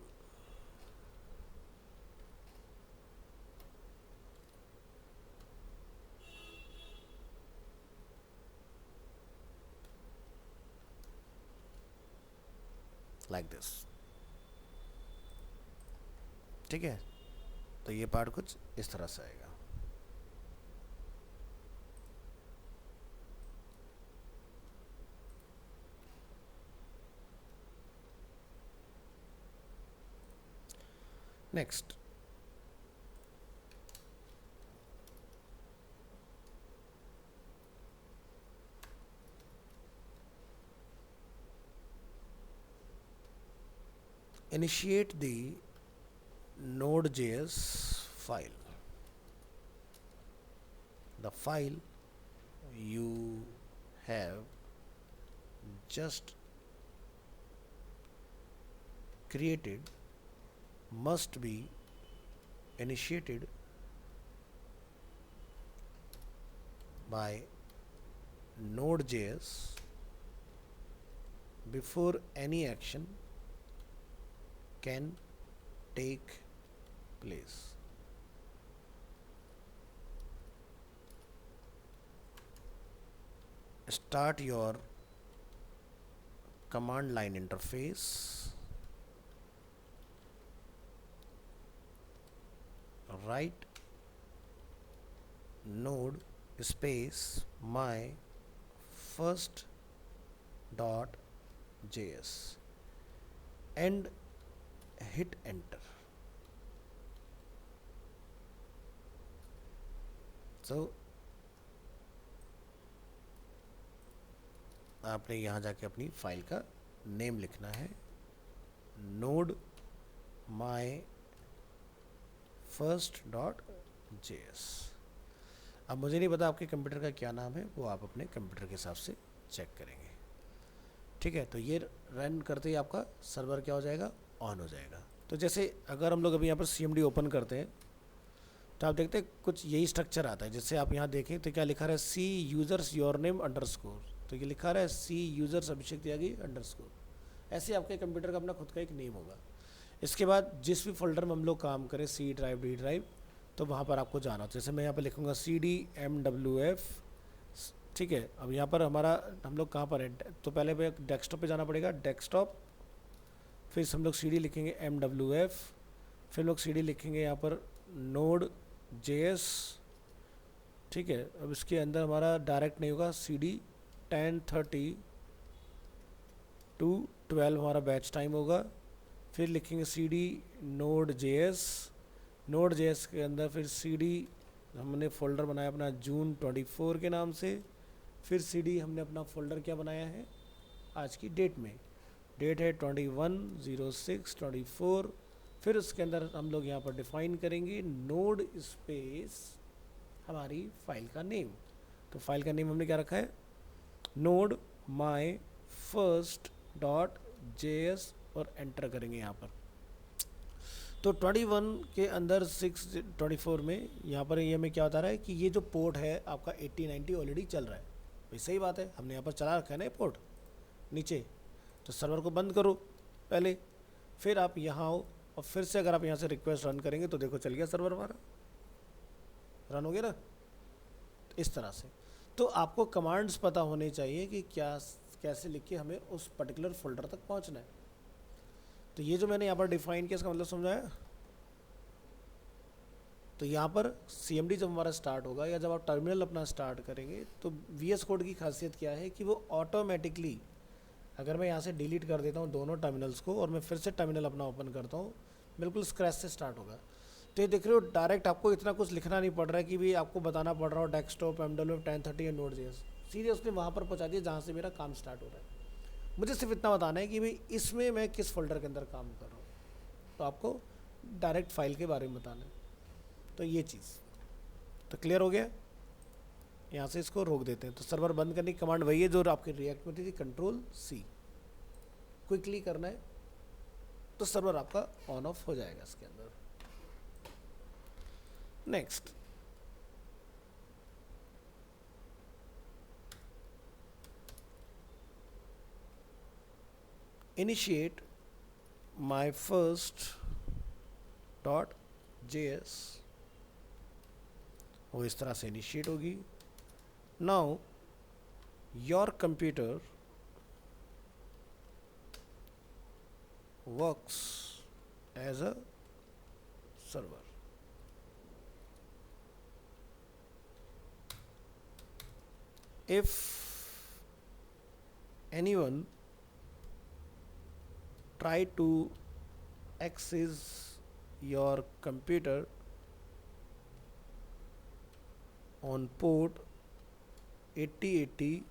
Like this. ठीक है, तो ये पार्ट कुछ इस तरह से आएगा। Next, initiate the node.js file. The file you have just created must be initiated by node.js before any action can take place. Start your command line interface. Write node space my first dot js and hit enter. So आपने यहाँ जाके अपनी file का name लिखना है, node my first dot js। अब मुझे नहीं पता आपके कंप्यूटर का क्या नाम है, वो आप अपने कंप्यूटर के हिसाब से चेक करेंगे। ठीक है, तो ये रन करते ही आपका सर्वर क्या हो जाएगा, ऑन हो जाएगा। तो जैसे अगर हम लोग अभी यहाँ पर CMD ओपन करते हैं तो आप देखते हैं कुछ यही स्ट्रक्चर आता है। जैसे आप यहाँ देखें तो क्या लिखा रहा है, सी यूज़र्स योर नेम अंडरस्कोर, तो ये लिखा रहा है सी यूज़र्स अभिषेक त्यागी अंडरस्कोर। ऐसे आपके कंप्यूटर का अपना खुद का एक नेम होगा। इसके बाद जिस भी फोल्डर में हम लोग काम करें, सी ड्राइव, डी ड्राइव, तो वहाँ पर आपको जाना हो। जैसे मैं यहाँ पर लिखूँगा CD/MWF, ठीक है। अब यहाँ पर हमारा हम लोग कहाँ पर है, तो पहले पे डेस्कटॉप पे जाना पड़ेगा, डेस्कटॉप, फिर हम लोग CD लिखेंगे MWF, फिर लोग CD लिखेंगे यहाँ पर Node.js, ठीक है। अब इसके अंदर हमारा डायरेक्ट नहीं होगा, CD 10:30 to 12 हमारा बैच टाइम होगा। फिर लिखेंगे CD Node.js, Node.js के अंदर फिर CD हमने फोल्डर बनाया अपना June 24 के नाम से। फिर CD हमने अपना फोल्डर क्या बनाया है आज की डेट में, डेट है 21/06/24। फिर उसके अंदर हम लोग यहाँ पर डिफाइन करेंगे नोड स्पेस हमारी फाइल का नेम। तो फाइल का नेम हमने क्या रखा है, नोड माई फर्स्ट डॉट JS, और एंटर करेंगे यहाँ पर। तो 21 के अंदर 6/24 में यहाँ पर ये हमें क्या बता रहा है कि ये जो पोर्ट है आपका 8090 ऑलरेडी चल रहा है। भाई सही बात है, हमने यहाँ पर चला रखा है ना ये पोर्ट नीचे। तो सर्वर को बंद करो पहले, फिर आप यहाँ आओ, और फिर से अगर आप यहाँ से रिक्वेस्ट रन करेंगे तो देखो चल गया सर्वर हमारा, रन हो गया ना। इस तरह से तो आपको कमांड्स पता होने चाहिए कि क्या कैसे लिख के हमें उस पर्टिकुलर फोल्डर तक पहुँचना है। तो ये जो मैंने यहाँ पर डिफाइन किया इसका मतलब समझाया। तो यहाँ पर CMD जब हमारा स्टार्ट होगा या जब आप टर्मिनल अपना स्टार्ट करेंगे तो VS कोड की खासियत क्या है कि वो ऑटोमेटिकली, अगर मैं यहाँ से डिलीट कर देता हूँ दोनों टर्मिनल्स को और मैं फिर से टर्मिनल अपना ओपन करता हूँ, बिल्कुल स्क्रैच से स्टार्ट होगा। तो ये देख रहे हो डायरेक्ट आपको इतना कुछ लिखना नहीं पड़ रहा है कि भी आपको बताना पड़ रहा हो डेस्कटॉप MWF 10:30 या Node.js, सीधे उसने वहाँ पर पहुँचा दिया जहाँ से मेरा काम स्टार्ट हो रहा है। मुझे सिर्फ इतना बताना है कि भाई इसमें मैं किस फोल्डर के अंदर काम कर रहा हूँ, तो आपको डायरेक्ट फाइल के बारे में बताना है। तो ये चीज़ तो क्लियर हो गया। यहाँ से इसको रोक देते हैं। तो सर्वर बंद करने की कमांड वही है जो आपके रिएक्ट में थी, Ctrl+C, क्विकली करना है तो सर्वर आपका ऑन ऑफ हो जाएगा इसके अंदर। Next, initiate my first dot JS, वो इस तरह से इनिशिएट होगी। Now your computer works as a server. If anyone try to access your computer on port 8080,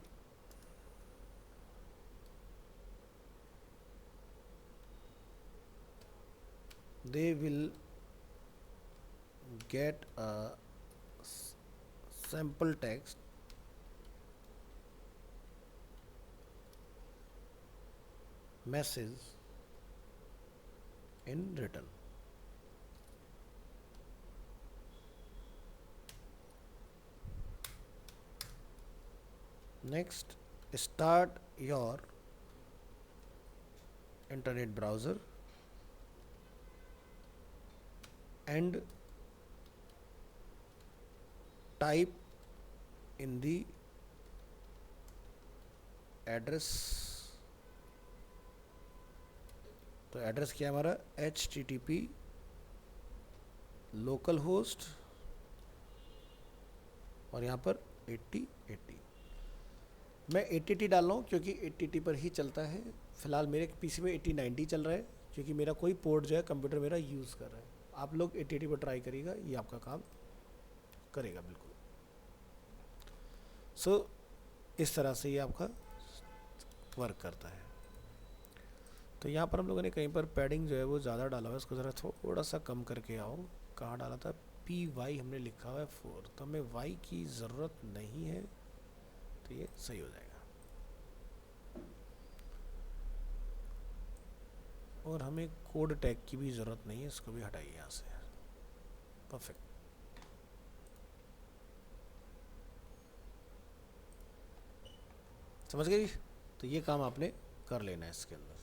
they will get a sample text message in return. Next, start your internet browser and type in the address। तो address क्या है हमारा, HTTP local host और यहाँ पर 8080। मैं 8080 डाल रहा हूँ क्योंकि 8080 पर ही चलता है। फिलहाल मेरे पीसी में 8090 चल रहा है क्योंकि मेरा कोई पोर्ट जो है कंप्यूटर मेरा यूज़ कर रहा है। आप लोग 8080 पर ट्राई करिएगा, ये आपका काम करेगा बिल्कुल। सो इस तरह से ये आपका वर्क करता है। तो यहाँ पर हम लोगों ने कहीं पर पैडिंग जो है वो ज़्यादा डाला हुआ है, इसको ज़रा थोड़ा सा कम करके आओ। कहाँ डाला था, PY हमने लिखा हुआ है 4, तो हमें Y की ज़रूरत नहीं है, तो ये सही हो जाएगा। और हमें कोड टैग की भी ज़रूरत नहीं है, इसको भी हटाइए यहाँ से। परफेक्ट। समझ गई। तो ये काम आपने कर लेना है इसके अंदर।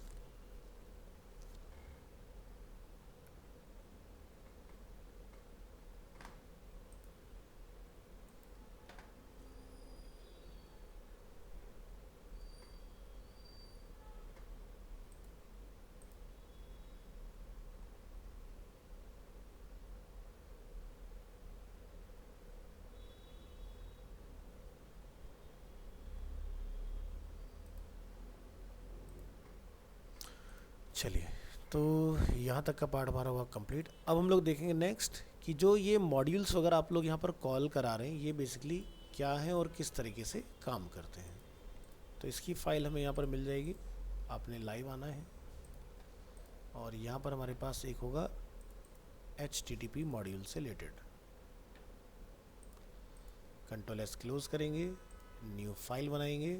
चलिए, तो यहाँ तक का पार्ट हमारा हुआ कंप्लीट। अब हम लोग देखेंगे नेक्स्ट कि जो ये मॉड्यूल्स वगैरह आप लोग यहाँ पर कॉल करा रहे हैं, ये बेसिकली क्या है और किस तरीके से काम करते हैं। तो इसकी फ़ाइल हमें यहाँ पर मिल जाएगी, आपने लाइव आना है और यहाँ पर हमारे पास एक होगा HTTP मॉड्यूल से रिलेटेड। Ctrl+S क्लोज करेंगे, न्यू फाइल बनाएंगे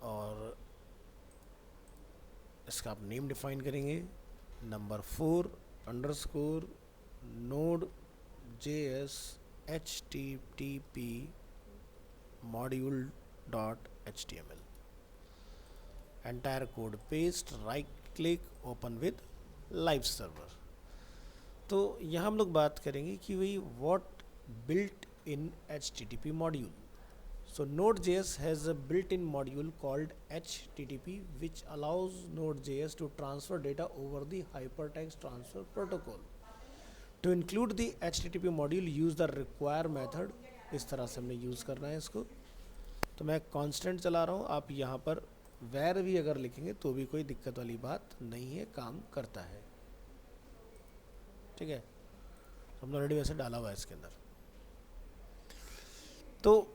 और इसका आप नेम डिफाइन करेंगे, number 4 underscore node JS HTTP module dot HTML। Entire code paste, right click, open with live server. तो यहाँ हम लोग बात करेंगे कि वही what built in HTTP module. So Node.js has a built-in module called HTTP which allows Node.js to transfer data over the Hypertext Transfer Protocol. To include the HTTP module, use the require method। इस तरह से हमने use करना है इसको। तो मैं constant चला रहा हूँ, आप यहाँ पर where भी अगर लिखेंगे तो भी कोई दिक्कत वाली बात नहीं है, काम करता है। ठीक है, हमने ऑलरेडी वैसे डाला हुआ है इसके अंदर। तो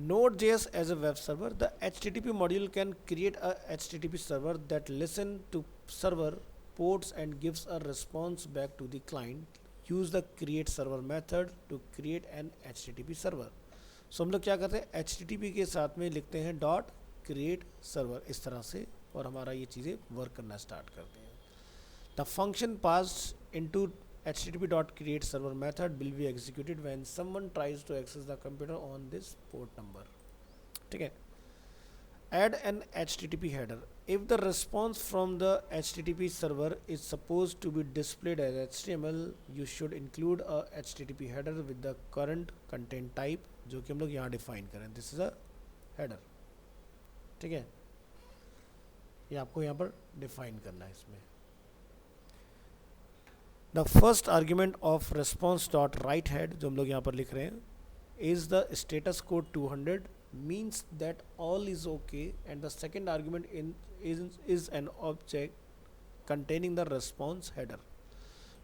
Node.js as a web server, the HTTP module can create a HTTP server that listen to server ports and gives a response back to the client. Use the create server method to create an HTTP server. So हम लोग क्या करते हैं, HTTP के साथ में लिखते हैं डॉट क्रिएट सर्वर इस तरह से, और हमारा ये चीज़ें वर्क करना स्टार्ट करते हैं। The function passed into HTTP.createServer method will be executed when someone tries to access the computer on this port number। ठीक है, add an HTTP header। If the response from the HTTP server is supposed to be displayed as HTML, you should include a HTTP header with the current content type, जो कि हम लोग यहाँ define करें। This is a header। ठीक है, ये आपको यहाँ पर डिफाइन करना है इसमें। The first argument of response dot write head जो हम लोग यहाँ पर लिख रहे हैं is the status code 200 means that all is okay, and the second argument is an object containing the response header।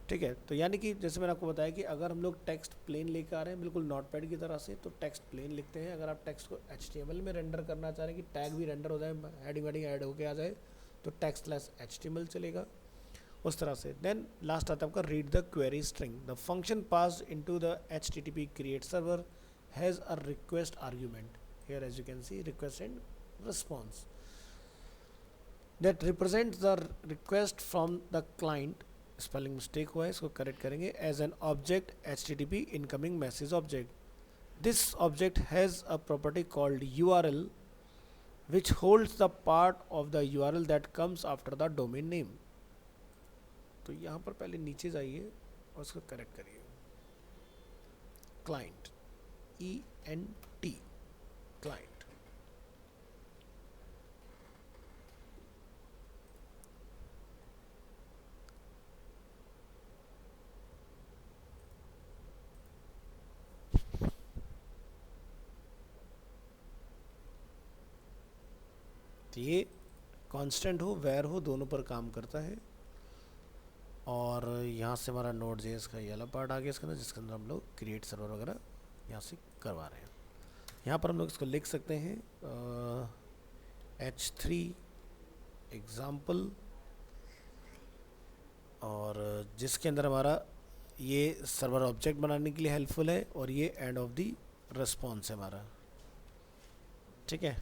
ठीक है, तो यानी कि जैसे मैंने आपको बताया कि अगर हम लोग टेक्स्ट प्लेन लेकर आ रहे हैं बिल्कुल नोटपैड की तरह से, तो टेक्स्ट प्लेन लिखते हैं। अगर आप टेक्स्ट को HTML में रेंडर करना चाह रहे हैं कि टैग भी रेंडर हो जाए, हेडिंग वेडिंग ऐड होके आ जाए, तो text/HTML चलेगा उस तरह से। देन लास्ट आता है आपका read the query string. The function passed into the HTTP create server has a request argument, here as you can see request and response, that represent the request from the client. Spelling mistake हुआ है, इसको correct करेंगे। As an object HTTP incoming message object. This object has a property called URL which holds the part of the URL that comes after the domain name. तो यहाँ पर पहले नीचे जाइए और उसको करेक्ट करिए। Client ENT client. तो ये कांस्टेंट हो वेयर हो दोनों पर काम करता है। और यहाँ से हमारा Node.js का ये वाला पार्ट आ गया इसके अंदर, जिसके अंदर हम लोग क्रिएट सर्वर वगैरह यहाँ से करवा रहे हैं। यहाँ पर हम लोग इसको लिख सकते हैं H3 एग्ज़ाम्पल, और जिसके अंदर हमारा ये सर्वर ऑब्जेक्ट बनाने के लिए हेल्पफुल है, और ये एंड ऑफ द रिस्पॉन्स है हमारा। ठीक है,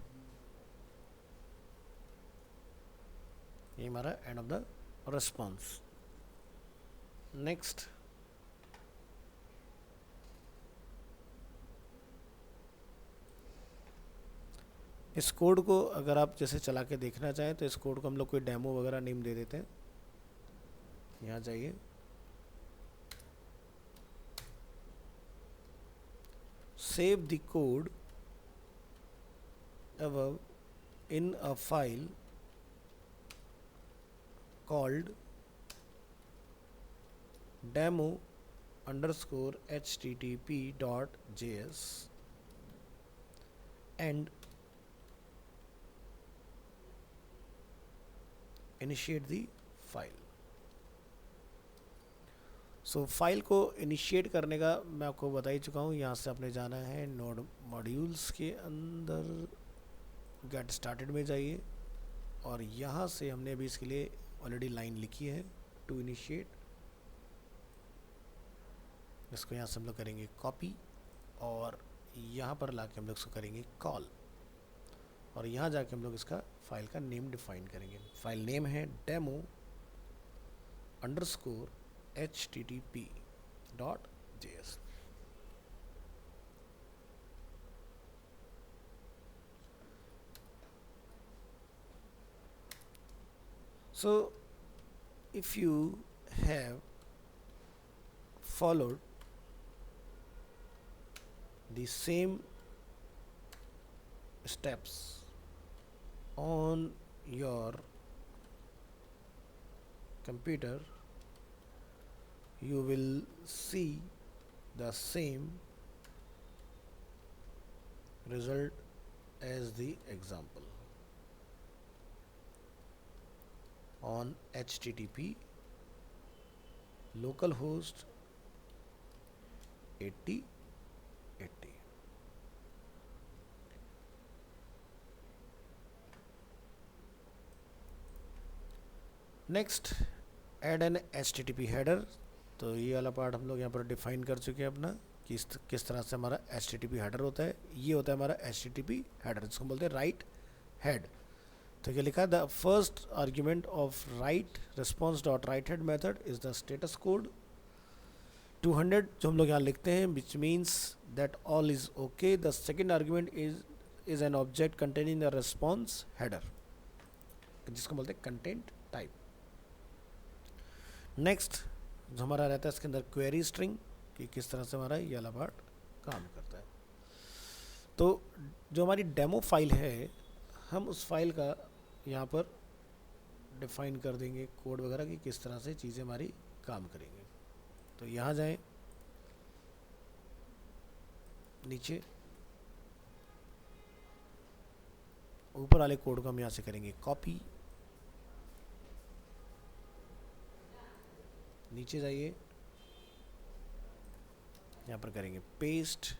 ये हमारा end of the response. Next, इस कोड को अगर आप जैसे चला के देखना चाहें तो इस कोड को हम लोग कोई डेमो वगैरह नेम दे देते हैं। यहाँ जाइए, save the code above in a file called demo_http.js and initiate the file. So file को इनिशिएट करने का मैं आपको बता ही चुका हूँ। यहाँ से आपने जाना है नोड मॉड्यूल्स के अंदर गेट स्टार्टेड में जाइए और यहाँ से हमने अभी इसके लिए ऑलरेडी लाइन लिखी है टू इनिशिएट। इसको यहाँ से हम लोग करेंगे कॉपी और यहाँ पर लाके हम लोग इसको करेंगे कॉल और यहाँ जाके हम लोग इसका फाइल का नेम डिफाइन करेंगे। फाइल नेम है demo underscore http.js। So if you have followed the same steps on your computer, you will see the same result as the example on http localhost 8080. Next add N http header. तो ये वाला part हम लोग यहाँ पर define कर चुके हैं अपना कि किस तरह से हमारा http हेडर होता है। ये होता है हमारा http हेडर, जिसको बोलते हैं राइट हेड। तो ये लिखा है the first argument of right response dot write head method is the status code 200 जो हम लोग यहाँ लिखते हैं which means that all is okay. The second argument is an object containing the response header, जिसको बोलते हैं कंटेंट टाइप। नेक्स्ट जो हमारा रहता है इसके अंदर क्वेरी स्ट्रिंग कि किस तरह से हमारा ये वाला पार्ट काम करता है। तो जो हमारी डेमो फाइल है हम उस फाइल का यहाँ पर डिफाइन कर देंगे कोड वगैरह कि किस तरह से चीज़ें हमारी काम करेंगे। तो यहाँ जाएं, नीचे ऊपर वाले कोड को हम यहाँ से करेंगे कॉपी, नीचे जाइए यहाँ पर करेंगे paste,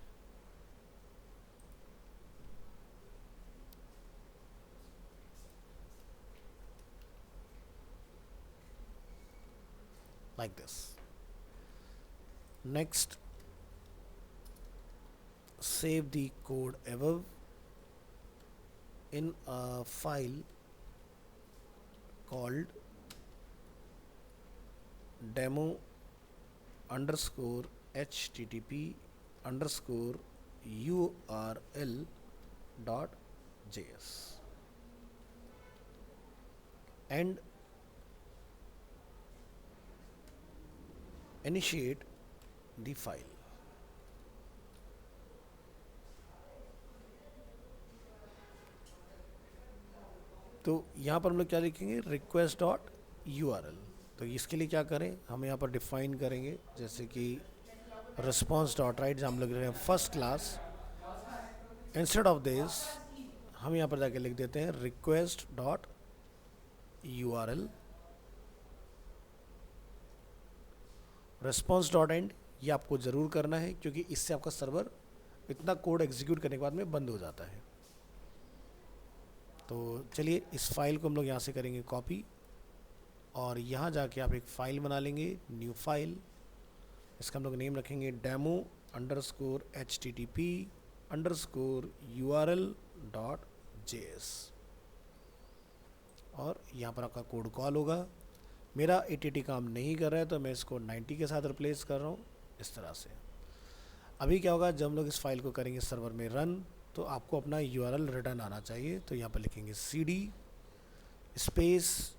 like this. Next, save the code above in a file called demo underscore http underscore url dot js and initiate the file. तो यहाँ पर हम लोग क्या लिखेंगे request dot url। तो इसके लिए क्या करें, हम यहाँ पर डिफाइन करेंगे जैसे कि response dot write, जहाँ हम लोग लिख रहे हैं first class. Instead of this हम यहाँ पर जाके लिख देते हैं request dot url response dot end। ये आपको ज़रूर करना है क्योंकि इससे आपका सर्वर इतना कोड एग्जीक्यूट करने के बाद में बंद हो जाता है। तो चलिए इस फाइल को हम लोग यहाँ से करेंगे कॉपी और यहाँ जाके आप एक फ़ाइल बना लेंगे, न्यू फाइल। इसका हम लोग नेम रखेंगे demo underscore http underscore url dot js और यहाँ पर आपका कोड कॉल होगा। मेरा 80 काम नहीं कर रहा है तो मैं इसको 90 के साथ रिप्लेस कर रहा हूँ इस तरह से। अभी क्या होगा, जब हम लोग इस फाइल को करेंगे सर्वर में रन तो आपको अपना URL रिटर्न आना चाहिए। तो यहाँ पर लिखेंगे cd space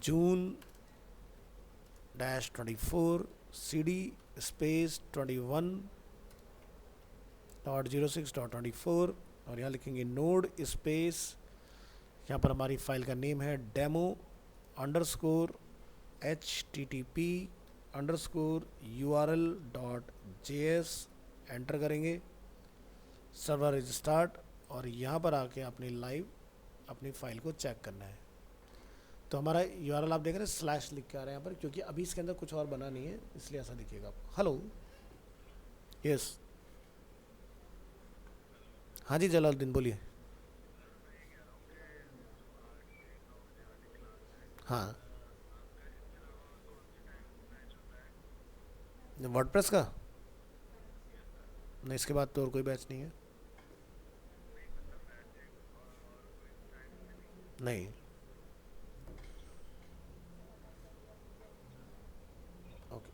June-24 cd space 21.06.24 और यहाँ लिखेंगे नोड स्पेस, यहाँ पर हमारी फाइल का नेम है demo underscore http underscore url dot js। Enter करेंगे, सर्वर इज स्टार्ट और यहाँ पर आके अपनी लाइव अपनी फाइल को चेक करना है। तो हमारा यूआरएल आप देख रहे हैं स्लैश लिख के आ रहा है यहाँ पर, क्योंकि अभी इसके अंदर कुछ और बना नहीं है, इसलिए ऐसा दिखेगा आपको। हेलो, यस, हाँ जी जलालुद्दीन बोलिए। हाँ, वर्डप्रेस का नहीं, इसके बाद तो और कोई बैच नहीं है। नहीं। ओके,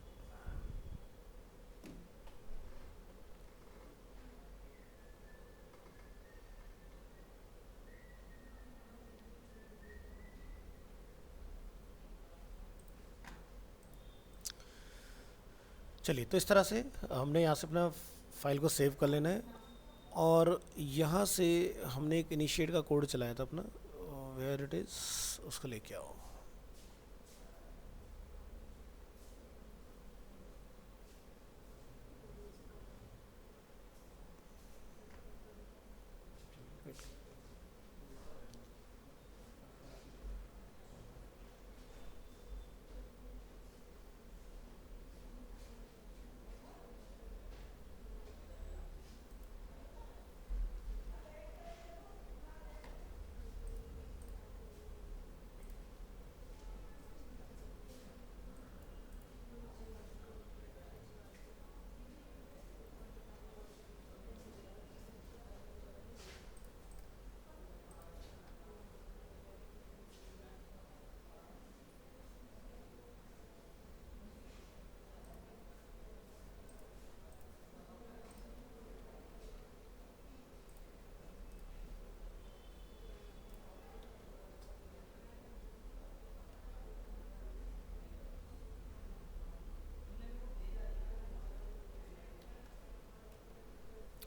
चलिए, तो इस तरह से हमने यहाँ से अपना फाइल को सेव कर लेना है, और यहाँ से हमने एक इनिशिएट का कोड चलाया था अपना, वेयर इट इज़, उसको लेके आओ।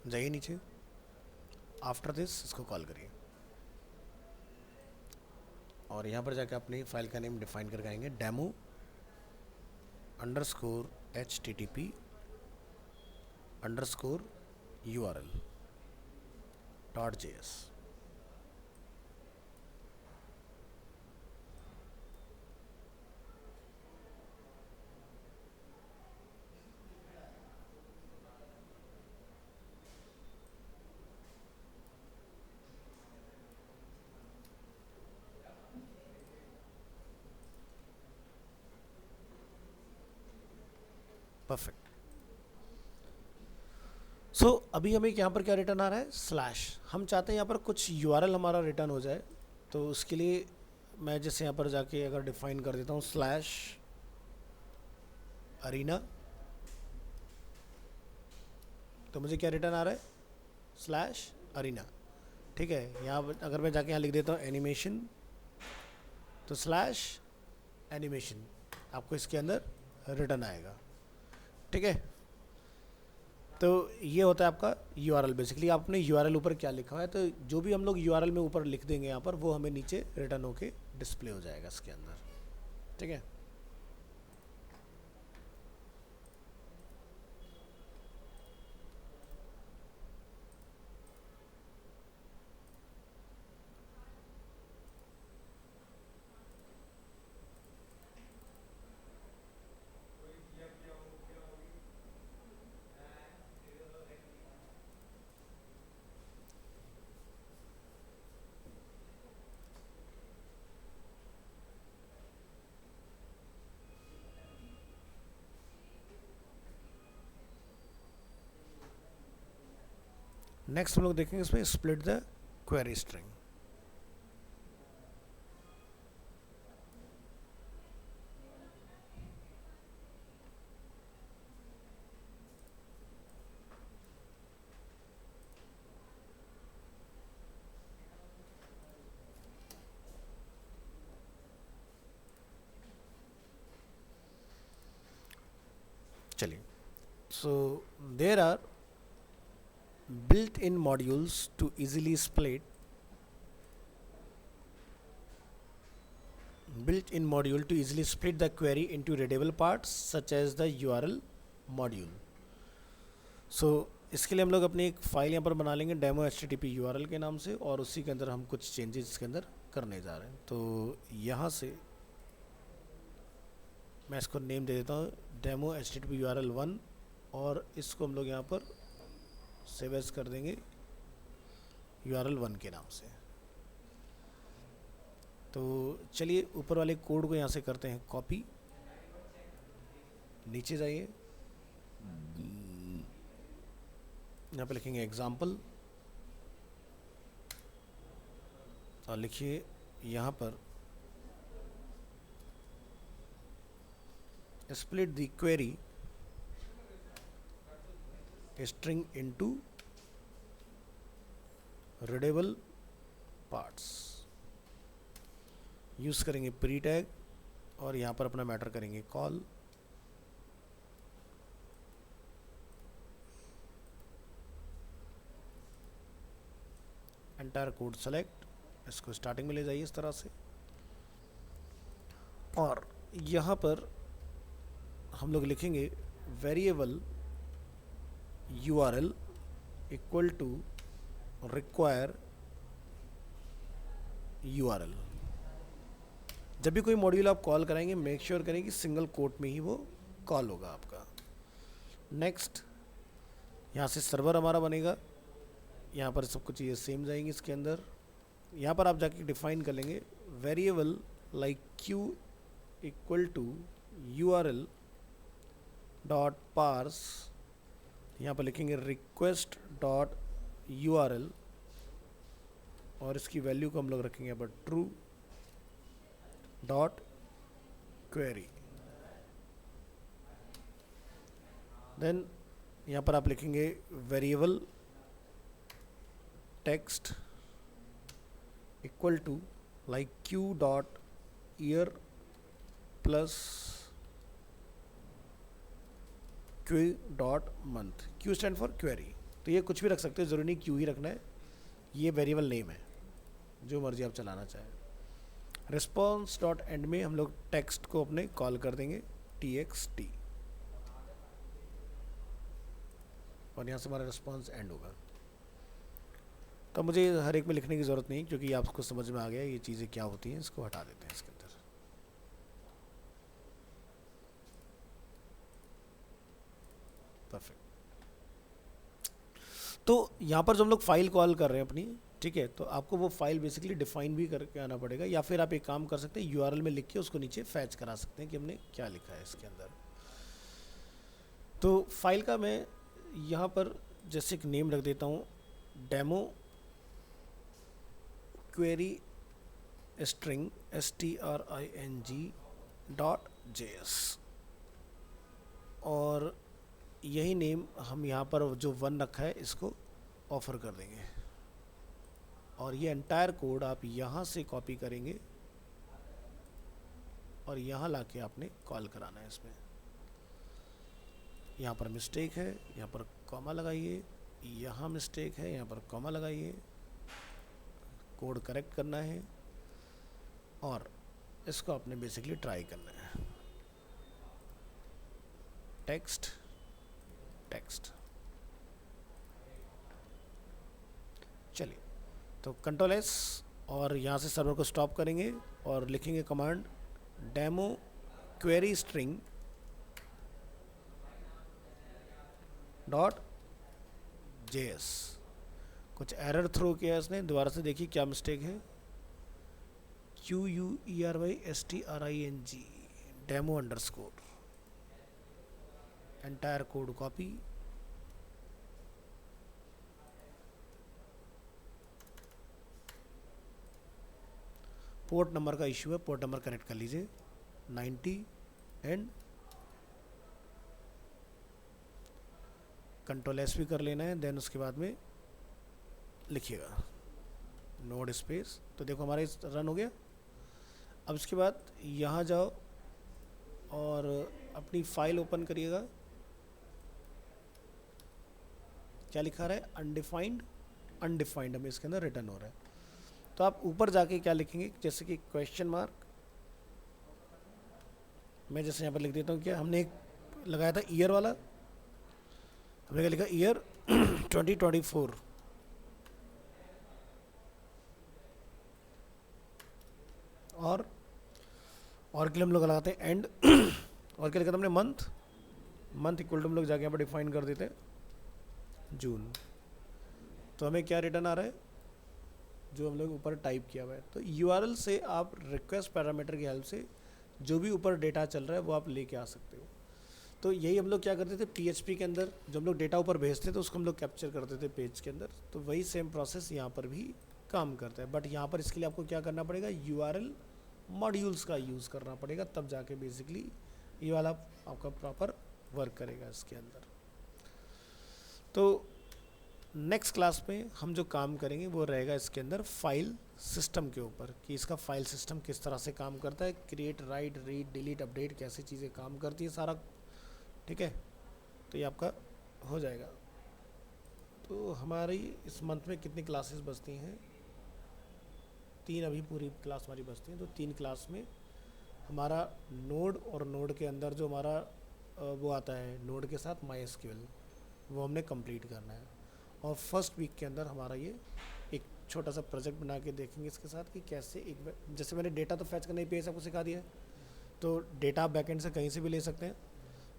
जाइए नीचे, आफ्टर दिस इसको कॉल करिए, और यहाँ पर जाकर अपनी फाइल का नेम डिफाइन करके आएंगे, demo underscore HTTP underscore URL .js। Perfect. So अभी हमें यहाँ पर क्या रिटर्न आ रहा है, स्लैश। हम चाहते हैं यहाँ पर कुछ यूआरएल हमारा रिटर्न हो जाए, तो उसके लिए मैं जैसे यहाँ पर जाके अगर डिफाइन कर देता हूँ स्लैश अरीना, तो मुझे क्या रिटर्न आ रहा है, स्लैश अरीना। ठीक है, यहाँ अगर मैं जाके यहाँ लिख देता हूँ एनिमेशन, तो स्लैश एनिमेशन आपको इसके अंदर रिटर्न आएगा। ठीक है, तो ये होता है आपका यूआरएल। बेसिकली आपने यूआरएल ऊपर क्या लिखा हुआ है, तो जो भी हम लोग यूआरएल में ऊपर लिख देंगे यहाँ पर, वो हमें नीचे रिटर्न होके डिस्प्ले हो जाएगा इसके अंदर। ठीक है, नेक्स्ट हम लोग देखेंगे इसमें स्प्लिट द क्वेरी स्ट्रिंग। चलिए, so there are built-in modules to easily split built-in module to easily split the query into readable parts such as the URL module. So इसके लिए हम लोग अपनी एक फ़ाइल यहाँ पर बना लेंगे डेमो HTTP URL के नाम से, और उसी के अंदर हम कुछ चेंजेस इसके अंदर करने जा रहे हैं। तो यहाँ से मैं इसको नेम दे देता हूँ डेमो HTTP URL 1, और इसको हम लोग यहाँ पर सेव एज कर देंगे URL 1 के नाम से। तो चलिए ऊपर वाले कोड को यहाँ से करते हैं कॉपी, नीचे जाइए, यहाँ पे लिखेंगे एग्जाम्पल और लिखिए यहाँ पर split the query string into readable parts। Use करेंगे प्री टैग और यहाँ पर अपना मैटर करेंगे कॉल। एंटायर कोड सेलेक्ट, इसको स्टार्टिंग में ले जाइए इस तरह से, और यहाँ पर हम लोग लिखेंगे variable URL equal to require URL। जब भी कोई मॉड्यूल आप कॉल कराएंगे मेक श्योर करें कि सिंगल कोट में ही वो कॉल होगा आपका। नेक्स्ट, यहाँ से सर्वर हमारा बनेगा, यहाँ पर सब कुछ चीज़ें सेम जाएंगी इसके अंदर। यहाँ पर आप जाके डिफाइन कर लेंगे variable like Q equal to URL dot parse, यहाँ पर लिखेंगे रिक्वेस्ट डॉट URL, और इसकी वैल्यू को हम लोग रखेंगे यहाँ पर ट्रू डॉट क्वेरी। देन यहाँ पर आप लिखेंगे variable text equal to like Q dot year plus Q dot month. Q stand for query, तो ये कुछ भी रख सकते हो, ज़रूरी नहीं क्यू ही रखना है, ये वेरिएबल नेम है, जो मर्जी आप चलाना चाहें। रिस्पॉन्स डॉट एंड में हम लोग टेक्स्ट को अपने कॉल कर देंगे TXT, और यहाँ से हमारा रिस्पॉन्स एंड होगा। तो मुझे हर एक में लिखने की ज़रूरत नहीं, क्योंकि आपको समझ में आ गया ये चीज़ें क्या होती हैं। इसको हटा देते हैं इसके अंदर। परफेक्ट। तो यहाँ पर जो हम लोग फाइल कॉल कर रहे हैं अपनी, ठीक है, तो आपको वो फाइल बेसिकली डिफाइन भी करके आना पड़ेगा, या फिर आप एक काम कर सकते हैं URL में लिख के उसको नीचे फैच करा सकते हैं कि हमने क्या लिखा है इसके अंदर। तो फाइल का मैं यहाँ पर जैसे एक नेम रख देता हूँ डेमो क्वेरी स्ट्रिंग string.js, और यही नेम हम यहाँ पर जो 1 रखा है इसको ऑफर कर देंगे, और ये एंटायर कोड आप यहाँ से कॉपी करेंगे और यहाँ लाके आपने कॉल कराना है इसमें। यहाँ पर मिस्टेक है, यहाँ पर कॉमा लगाइए, यहाँ मिस्टेक है, यहाँ पर कॉमा लगाइए, कोड करेक्ट करना है, और इसको आपने बेसिकली ट्राई करना है। टेक्स्ट टेक्स्ट, चलिए, तो कंट्रोल S और यहाँ से सर्वर को स्टॉप करेंगे और लिखेंगे command demo query string dot JS। कुछ एरर थ्रो किया इसने, दोबारा से देखिए क्या मिस्टेक है। QUERYSTRING demo underscore, entire code copy, port number का इशू है, पोर्ट नंबर करेक्ट कर लीजिए 90 एंड कंट्रोल S भी कर लेना है। देन उसके बाद में लिखिएगा नोड स्पेस, तो देखो हमारा इस रन हो गया। अब इसके बाद यहाँ जाओ और अपनी फाइल ओपन करिएगा। क्या लिखा रहा है? अनडिफाइंड, अनडिफाइंड हमें इसके अंदर रिटर्न हो रहा है। तो आप ऊपर जाके क्या लिखेंगे, जैसे कि क्वेश्चन मार्क, मैं जैसे यहाँ पर लिख देता हूँ, क्या हमने एक लगाया था ईयर वाला, हमने क्या लिखा ईयर 2024 और के लिए हम लोग लगाते हैं एंड और क्या लिखा था हमने मंथ इक्वल टू हम लोग जाके यहाँ पर डिफाइन कर देते हैं जून। तो हमें क्या रिटर्न आ रहा है जो हम लोग ऊपर टाइप किया हुआ है। तो यूआरएल से आप रिक्वेस्ट पैरामीटर की हेल्प से जो भी ऊपर डेटा चल रहा है वो आप लेके आ सकते हो। तो यही हम लोग क्या करते थे पीएचपी के अंदर, जब हम लोग डेटा ऊपर भेजते तो उसको हम लोग कैप्चर करते थे पेज के अंदर। तो वही सेम प्रोसेस यहाँ पर भी काम करता है, बट यहाँ पर इसके लिए आपको क्या करना पड़ेगा, यूआरएल मॉड्यूल्स का यूज़ करना पड़ेगा, तब जाके बेसिकली ये वाला आपका प्रॉपर वर्क करेगा इसके अंदर। तो नेक्स्ट क्लास में हम जो काम करेंगे वो रहेगा इसके अंदर फाइल सिस्टम के ऊपर, कि इसका फाइल सिस्टम किस तरह से काम करता है, create, right, read, delete, update कैसे चीज़ें काम करती है सारा, ठीक है। तो ये आपका हो जाएगा। तो हमारी इस मंथ में कितनी क्लासेस बचती हैं, 3 अभी पूरी क्लास हमारी बचती हैं। तो 3 क्लास में हमारा नोड और नोड के अंदर जो हमारा वो आता है नोड के साथ MySQL, वो हमने कंप्लीट करना है। और फर्स्ट वीक के अंदर हमारा ये एक छोटा सा प्रोजेक्ट बना के देखेंगे इसके साथ कि कैसे एक, जैसे मैंने डेटा तो फैच करना ही पेज आपको सिखा दिया है, तो डेटा आप बैकएंड से कहीं से भी ले सकते हैं,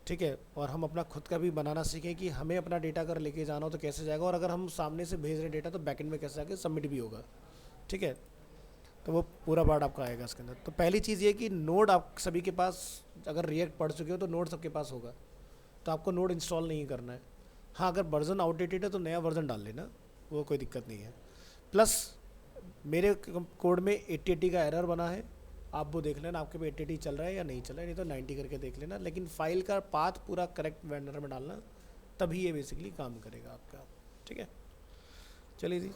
ठीक है। और हम अपना खुद का भी बनाना सीखें कि हमें अपना डेटा अगर लेके जाना हो तो कैसे जाएगा, और अगर हम सामने से भेज रहे डेटा तो बैकएंड में कैसे जाके सबमिट भी होगा, ठीक है। तो वो पूरा पार्ट आपका आएगा इसके अंदर। तो पहली चीज़ ये कि नोड आप सभी के पास, अगर रिएक्ट पढ़ चुके हो तो नोड सबके पास होगा, तो आपको नोड इंस्टॉल नहीं करना है। हाँ, अगर वर्जन आउटडेटेड है तो नया वर्जन डाल लेना, वो कोई दिक्कत नहीं है। प्लस मेरे कोड में 8080 का एरर बना है, आप वो देख लेना आपके पे 8080 चल रहा है या नहीं चल रहा है, नहीं तो 90 करके देख लेना। लेकिन फाइल का पाथ पूरा करेक्ट वेंडर में डालना, तभी ये बेसिकली काम करेगा आपका, ठीक है। चलिए जी।